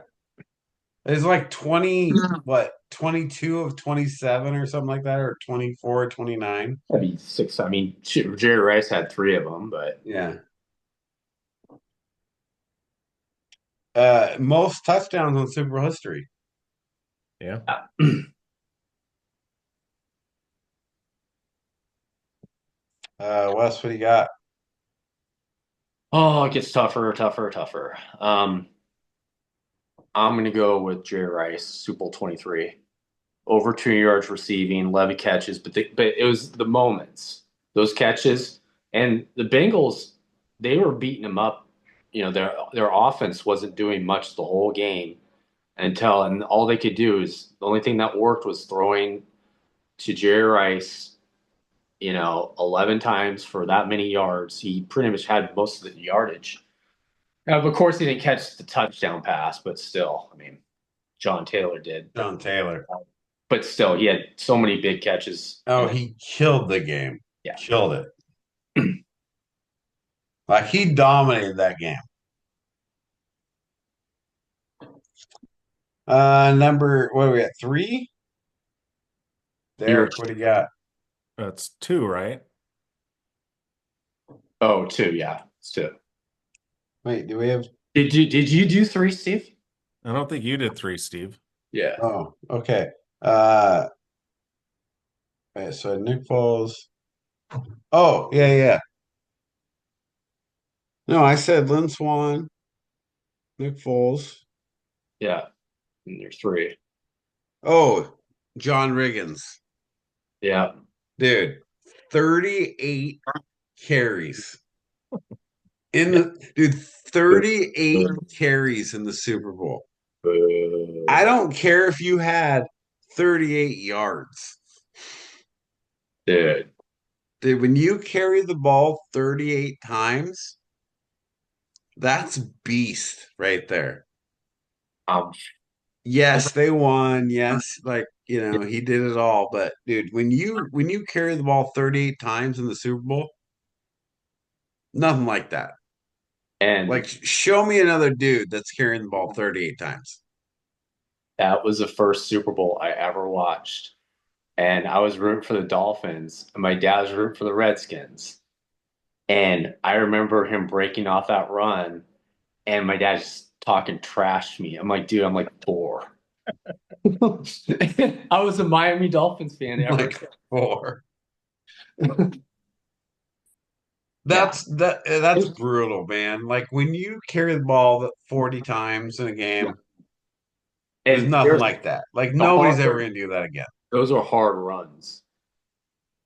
It's like 20, what, 22 of 27 or something like that, or 24, 29. That'd be six. I mean, Jerry Rice had three of them, but Yeah. Most touchdowns in Super Bowl history. Yeah. Wes, what do you got? Oh, it gets tougher, tougher, tougher. I'm gonna go with Jerry Rice, Super Bowl 23. Over 2 yards receiving, 11 catches, but it was the moments, those catches, and the Bengals, they were beating them up. You know, their offense wasn't doing much the whole game and all they could do is the only thing that worked was throwing to Jerry Rice, 11 times for that many yards. He pretty much had most of the yardage. Of course, he didn't catch the touchdown pass, but still, I mean, John Taylor did. John Taylor. But still, he had so many big catches. Oh, he killed the game. Yeah. Killed it. Like he dominated that game. Number, what are we at? 3? Derek, what do you got? That's 2, right? Oh, two, yeah, it's two. Wait, do we have? Did you do three, Steve? I don't think you did 3, Steve. Yeah. Oh, okay. Wait, so Nick Foles. Oh, yeah, yeah. No, I said Lynn Swan, Nick Foles. Yeah. And there's three. Oh, John Riggins. Yeah. Dude, 38 carries. Dude, 38 carries in the Super Bowl. I don't care if you had 38 yards. Dude. Dude, when you carry the ball 38 times, that's beast right there. Um, Yes, they won. Yes, like, he did it all. But dude, when you carry the ball 38 times in the Super Bowl, nothing like that. Like, and show me another dude that's carrying the ball 38 times. that was the first Super Bowl I ever watched. And I was rooting for the Dolphins, and my dad was rooting for the Redskins. And I remember him breaking off that run, and my dad just talking trash to me. I'm like, dude, I'm like 4. I was a Miami Dolphins fan ever. Like 4. That's brutal, man. Like when you carry the ball 40 times in a game, there's And nothing like that. Like nobody's ever gonna do that again. those are hard runs.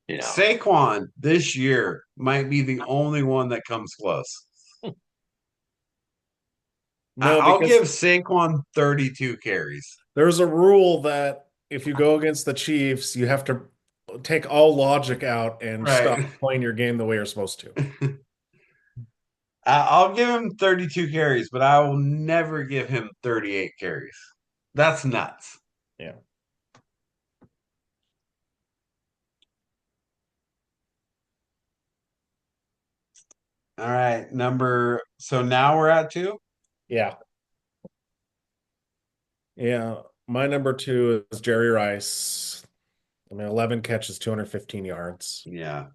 Saquon this year might be the only one that comes close. No, I'll because give Saquon 32 carries. there's a rule that if you go against the Chiefs, you have to take all logic out and stop Right. playing your game the way you're supposed to. I'll give him 32 carries, but I will never give him 38 carries. That's nuts. Yeah. All right, so now we're at 2? Yeah. Yeah. My number 2 is Jerry Rice. I mean, 11 catches, 215 yards. Yeah.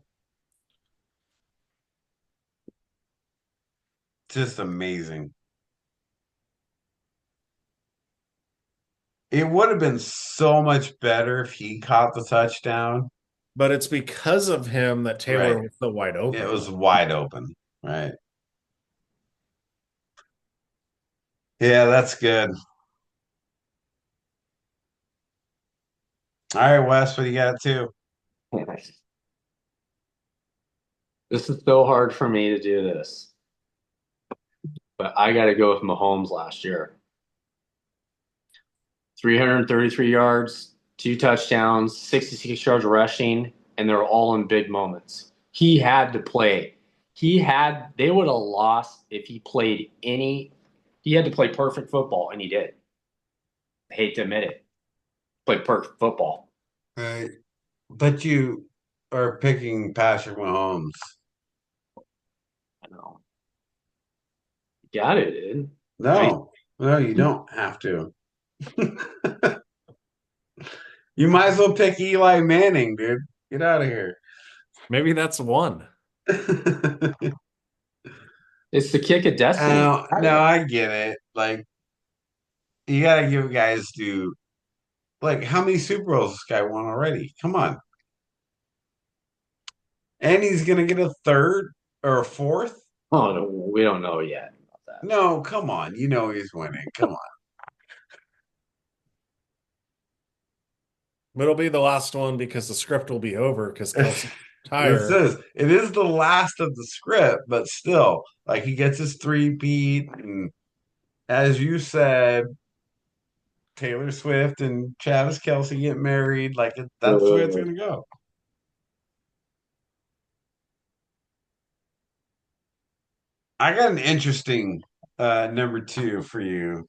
Just amazing. It would have been so much better if he caught the touchdown. But it's because of him that Taylor Right. was so wide open. It was wide open, right? Yeah, that's good. All right, Wes, what do you got too? This is so hard for me to do this, but I got to go with Mahomes last year. 333 yards, 2 touchdowns, 66 yards rushing, and they're all in big moments. He had to play. They would have lost if he played any He had to play perfect football, and he did. I hate to admit it. Played perfect football. Right. But you are picking Patrick Mahomes. I know. Got it, dude. No, you don't have to. You might as well pick Eli Manning, dude. Get out of here. Maybe that's one. It's the kick of destiny. No, I get it. Like, you gotta give guys due. Like, how many Super Bowls this guy won already? Come on. And he's gonna get a third or a fourth? Oh, no, we don't know yet about that. No, come on. You know he's winning. Come on. But it'll be the last one because the script will be over because Kelsey's It tired. is the last of the script, but still, like he gets his three-peat, and as you said, Taylor Swift and Travis Kelsey get married. Like that's the way it's gonna go. I got an interesting number two for you,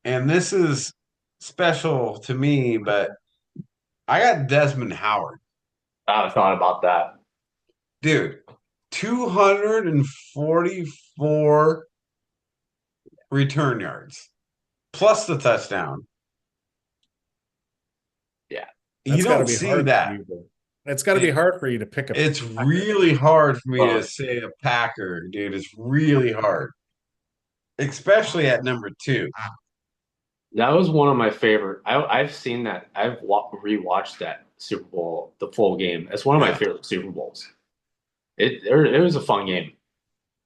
and this is special to me, but I got Desmond Howard, I thought about that. dude. 244 return yards plus the touchdown. Yeah. You don't see that. It's got to be hard for you to pick up. It's really hard for me to say a Packer, dude. It's really hard, especially at number two. That was one of my favorite. I've seen that. I've rewatched that Super Bowl, the full game. It's one of my favorite Super Bowls. It was a fun game.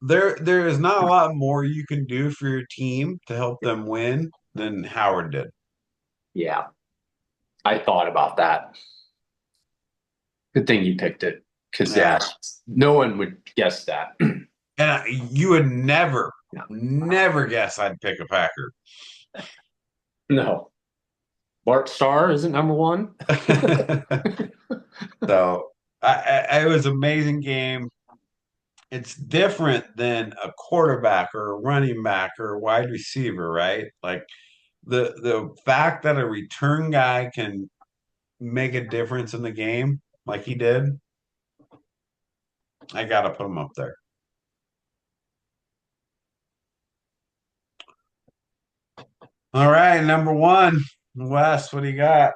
There is not a lot more you can do for your team to help them win than Howard did. Yeah, I thought about that. Good thing you picked it, because no one would guess that. And you would never guess I'd pick a Packer. No, Bart Starr isn't number one. So it was an amazing game. It's different than a quarterback or a running back or a wide receiver, right? Like the fact that a return guy can make a difference in the game like he did, I gotta put him up there. All right, number one, Wes, what do you got?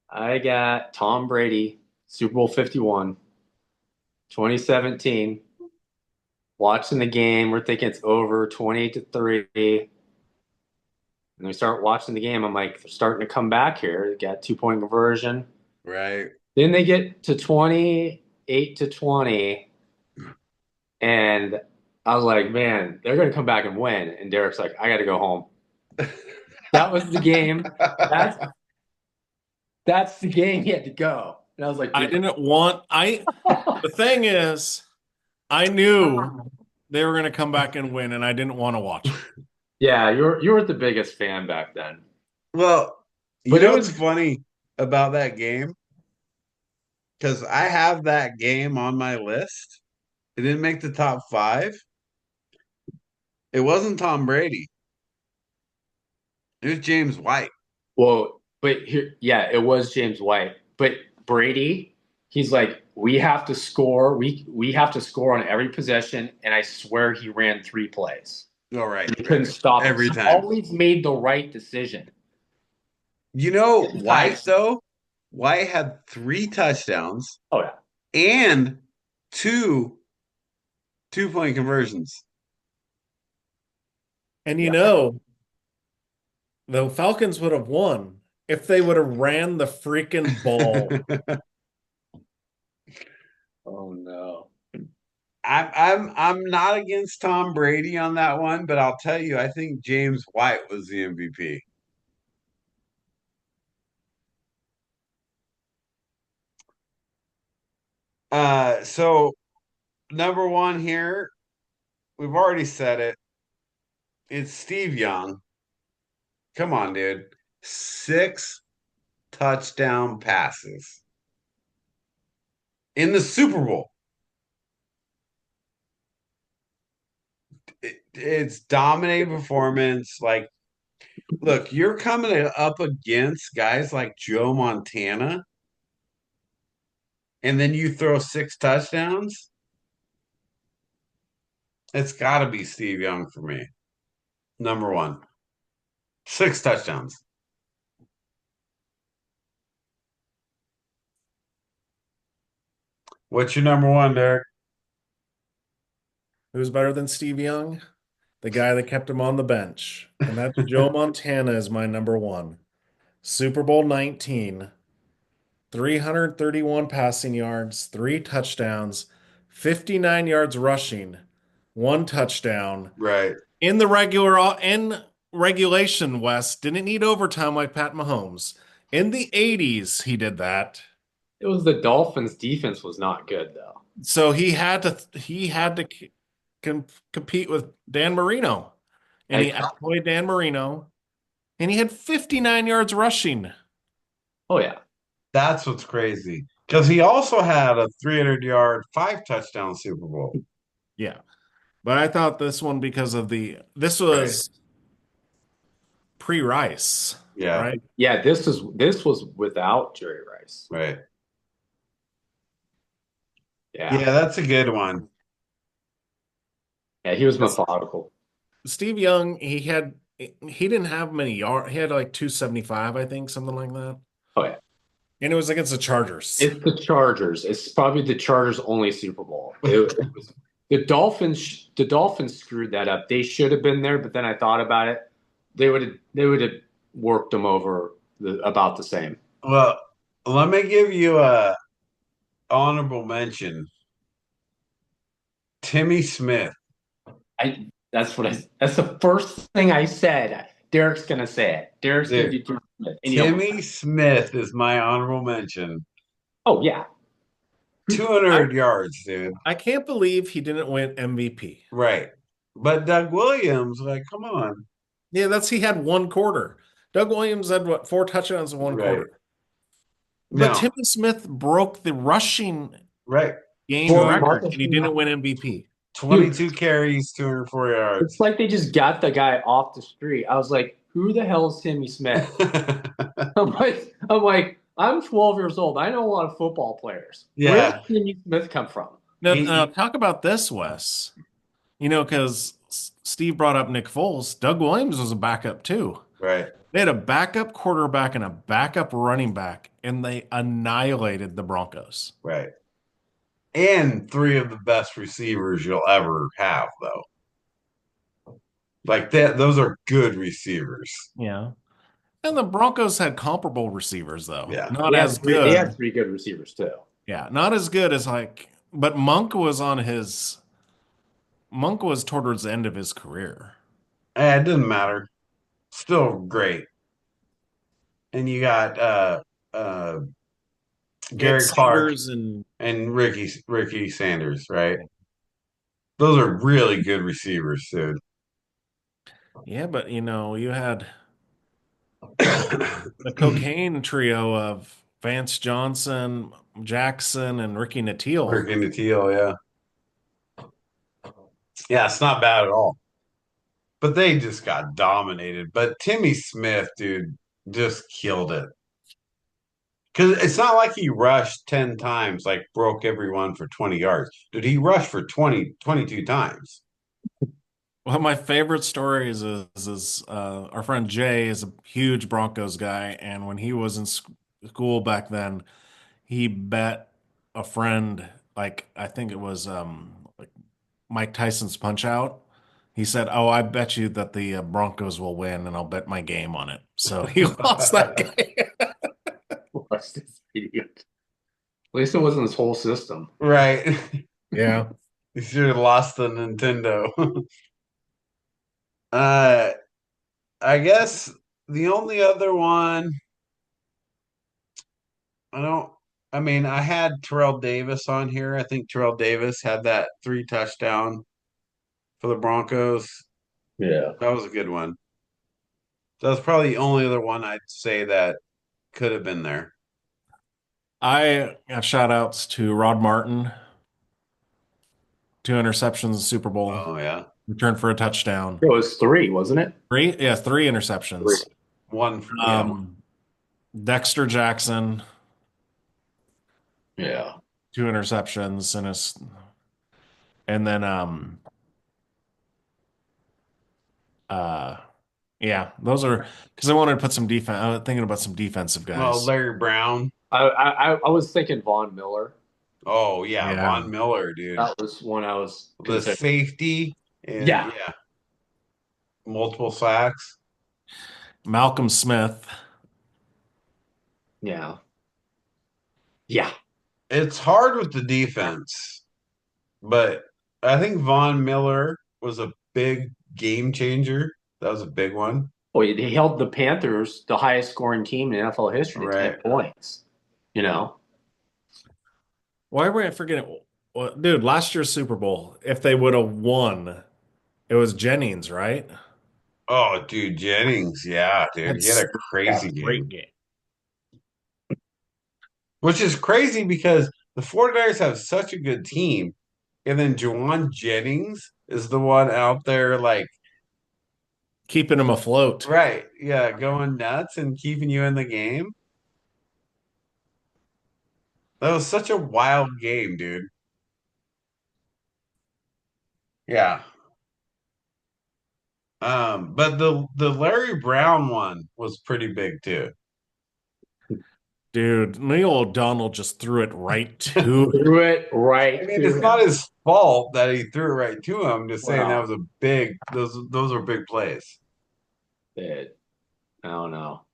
I got Tom Brady, Super Bowl 51, 2017. Watching the game, we're thinking it's over 28-3. And we start watching the game. I'm like, they're starting to come back here. They got 2-point conversion. Right. Then they get to 28-20. And I was like, man, they're going to come back and win. And Derek's like, I got to go home. That was the game. That's the game he had to go. And I was like, the thing is, I knew they were going to come back and win, and I didn't want to watch it. Yeah, you were the biggest fan back then. Well, you know what's funny about that game? Because I have that game on my list. It didn't make the top five. It wasn't Tom Brady. It was James White. Well, but here, yeah, it was James White. But Brady, he's like, we have to score. We have to score on every possession. And I swear he ran 3 plays. All right. He couldn't stop every time. He always made the right decision. You know, White, though, White had 3 touchdowns. Oh, yeah. And 2 2-point conversions. And you know, the Falcons would have won if they would have ran the freaking ball. Oh no. I'm not against Tom Brady on that one, but I'll tell you, I think James White was the MVP. So number one here, we've already said it. It's Steve Young. Come on, dude. 6 touchdown passes in the Super Bowl. it's dominating performance. Like, look, you're coming up against guys like Joe Montana, and then you throw 6 touchdowns. It's got to be Steve Young for me. Number one. 6 touchdowns. What's your number one, Derek? Who's better than Steve Young? The guy that kept him on the bench. And that's Joe Montana is my number one. Super Bowl 19, 331 passing yards, 3 touchdowns, 59 yards rushing, 1 touchdown. Right. In regulation, West didn't need overtime like Pat Mahomes. In the 80s, he did that. It was the Dolphins' defense was not good though. So he had to compete with Dan Marino, and he outplayed Dan Marino, and he had 59 yards rushing. Oh yeah, That's what's crazy. Because he also had a 300-yard, 5-touchdown Super Bowl. Yeah. But I thought this one because of this was pre-Rice. Yeah. Right? yeah. This was without Jerry Rice. Right. Yeah, Yeah, that's a good one. yeah. He was methodical. Steve Young, he didn't have many yards. He had like 275, I think, something like that. Oh yeah. And it was against the Chargers. It's the Chargers. It's probably the Chargers' only Super Bowl. It was, the Dolphins screwed that up. They should have been there, but then I thought about it. They would have worked them over about the same. Well, let me give you a honorable mention. Timmy Smith. That's the first thing I said. Derek's gonna say it. Derek's gonna do Timmy Smith. Timmy Smith is my honorable mention. Oh yeah. 200 yards, dude. I can't believe he didn't win MVP. Right. But Doug Williams, like, come on. Yeah, he had 1 quarter. Doug Williams had 4 touchdowns in 1 quarter. But Timmy Smith broke the rushing game record, and he didn't win MVP. 22 carries, 204 yards. It's like they just got the guy off the street. I was like, who the hell is Timmy Smith? I'm like, I'm 12 years old. I know a lot of football players. Yeah. Where did Timmy Smith come from? Now, talk about this, Wes. Because Steve brought up Nick Foles. Doug Williams was a backup too. Right. They had a backup quarterback and a backup running back, and they annihilated the Broncos. Right. And 3 of the best receivers you'll ever have, though. Like that, those are good receivers. Yeah. And the Broncos had comparable receivers, though. Yeah. Not as good. They had 3 good receivers, too. Yeah. Not as good as but Monk was towards the end of his career. It doesn't matter. Still great. And you got Gary Clark and Ricky Sanders, right? Those are really good receivers, dude. Yeah, but you had the cocaine trio of Vance Johnson, Jackson, and Ricky Nattiel. Ricky Nattiel, yeah. Yeah, it's not bad at all. But they just got dominated. But Timmy Smith, dude, just killed it. Because it's not like he rushed 10 times, like broke every one for 20 yards. Dude, he rushed for 22 times. Well, my favorite story is our friend Jay is a huge Broncos guy, and when he was in school back then, he bet a friend, like I think it was like Mike Tyson's Punch Out. He said, "Oh, I bet you that the Broncos will win, and I'll bet my game on it." So he lost that game. Lost this idiot. At least it wasn't his whole system. Right. Yeah. He should have lost the Nintendo. I guess the only other one I had Terrell Davis on here. I think Terrell Davis had that 3-touchdown for the Broncos. Yeah. That was a good one. That was probably the only other one I'd say that could have been there. I have shout outs to Rod Martin, 2 interceptions in the Super Bowl. Oh, yeah. returned for a touchdown. It was 3, wasn't it? 3? Yeah, 3 3. interceptions. One, yeah. Dexter Jackson, Yeah. 2 interceptions, and then yeah, those are because I wanted to put some defense. I was thinking about some defensive Well, guys. Larry Brown. I was thinking Von Miller. Oh yeah, Yeah. Von Miller, dude. That was one I was The considering. safety and Yeah. multiple sacks. Malcolm Smith. Yeah. Yeah. It's hard with the defense, but I think Von Miller was a big game changer. That was a big one. Well, he held the Panthers, the highest scoring team in NFL history, to 10 Right. points. You know? Why were I forgetting? Well, dude, last year's Super Bowl, if they would have won, it was Jennings, right? Oh, dude, Jennings. Yeah, dude. He had a crazy Great game. game. Which is crazy because the 49ers have such a good team. And then Juwan Jennings is the one out there like Keeping him afloat. right, yeah, going nuts and keeping you in the game. That was such a wild game, dude. Yeah. But the Larry Brown one was pretty big too. Dude, Neil O'Donnell just threw it right to Threw it right I mean, to it's him. not his fault that he threw it right to him. Just saying that Wow. was a big those are big plays. I don't know.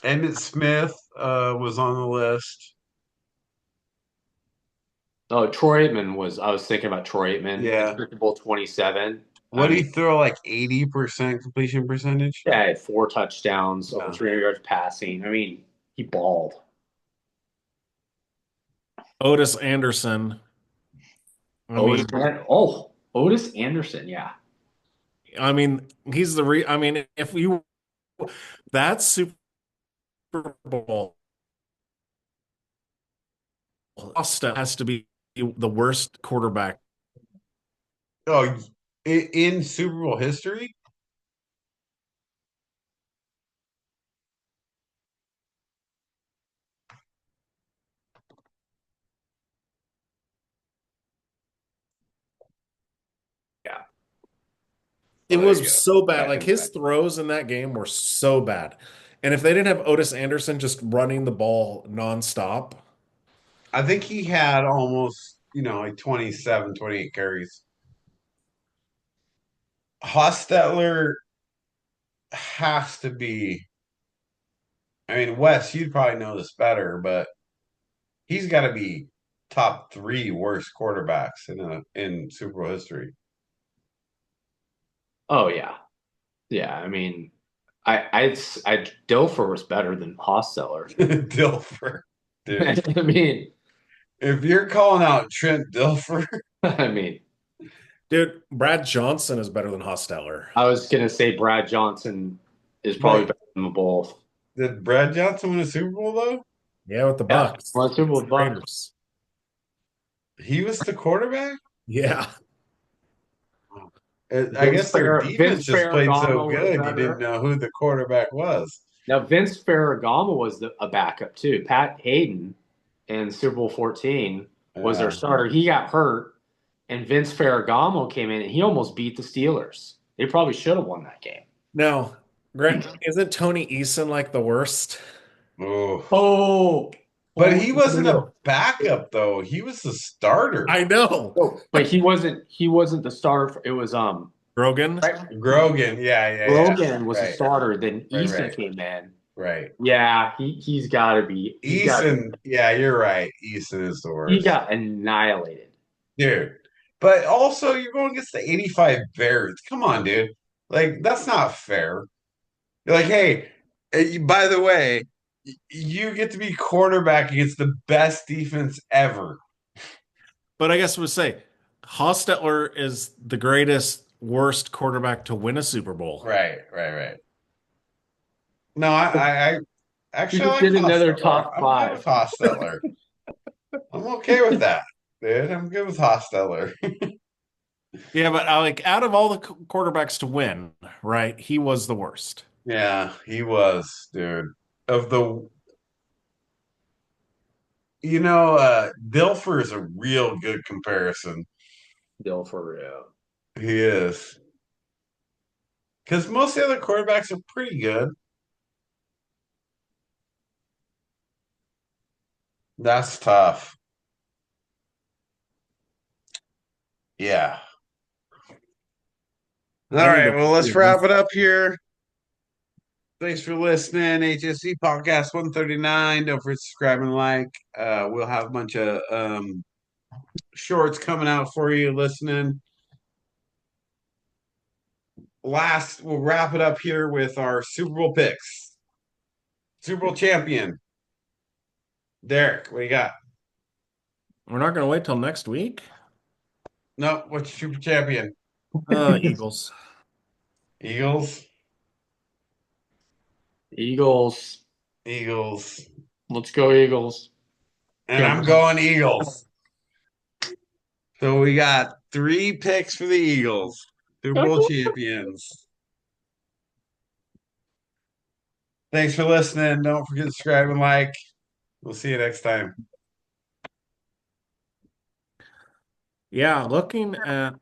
Emmitt Smith was on the list. Oh, Troy Aikman was. I was thinking about Troy Aikman. Yeah. Super Bowl 27. What did he throw like 80% completion percentage? Yeah, he had 4 touchdowns, over Yeah. 300 yards passing. I mean, he balled. Otis Anderson. Otis Anderson. Yeah. I mean, he's I mean, if you that Super Bowl Costa has to be the worst quarterback. Oh, in Super Bowl history? Yeah. It there you go. was so bad. Back Like in his time. throws in that game were so bad. And if they didn't have Otis Anderson just running the ball nonstop, I think he had almost, like 27, 28 carries. Hostetler has to be. I mean, Wes, you'd probably know this better, but he's got to be top 3 worst quarterbacks in Super Bowl history. Oh yeah. Yeah. I mean, I Dilfer was better than Hostetler. Dilfer, dude. I mean, If you're calling out Trent Dilfer, I mean, dude, Brad Johnson is better than Hostetler. I was gonna say Brad Johnson is probably better than them both. did Brad Johnson win a Super Bowl though? Yeah, with the Bucks. Well, Super Bowl Bucks. Raiders. He was the quarterback? Yeah. I guess their defense just played so Ferragamo was good you better. didn't know who the quarterback was. Now Vince Ferragamo was a backup too. Pat Hayden in Super Bowl 14 was their starter. He got hurt, and Vince Ferragamo came in and he almost beat the Steelers. They probably should have won that game. Now, Grant, isn't Tony Eason like the worst? Oh. But he wasn't a backup though. He was the starter. I know. But he wasn't the starter. It was Grogan. Grogan, yeah. Grogan was the Right. starter. Then Right, Eason right. came in. Right. Yeah, he's got to be. Eason, yeah, you're right. Eason is the worst. He got annihilated. Dude. But also you're going against the 85 Bears. Come on, dude. Like, that's not fair. You're like, hey, by the way, you get to be quarterback against the best defense ever. But I guess we'll say Hostetler is the greatest, worst quarterback to win a Super Bowl. Right. No, I actually You like did another Hostetler. top I'm 5. good with Hostetler. I'm okay with that, dude. I'm good with Hostetler. Yeah, but like out of all the quarterbacks to win, right? He was the worst. Yeah, he was, dude. Of the, Dilfer is a real good comparison. Bill for real. He is. Because most of the other quarterbacks are pretty good. That's tough. Yeah. All I need right. to. Well, let's wrap it up here. Thanks for listening. HSC Podcast 139. Don't forget to subscribe and like. We'll have a bunch of shorts coming out for you listening. We'll wrap it up here with our Super Bowl picks. Super Bowl champion. Derek, what you got? We're not going to wait till next week. No, what's your super champion? Eagles. Eagles. Eagles. Eagles. Let's go, Eagles. And I'm going Eagles. So we got 3 picks for the Eagles. Super Bowl champions. Thanks for listening. Don't forget to subscribe and like. We'll see you next time. Yeah, looking at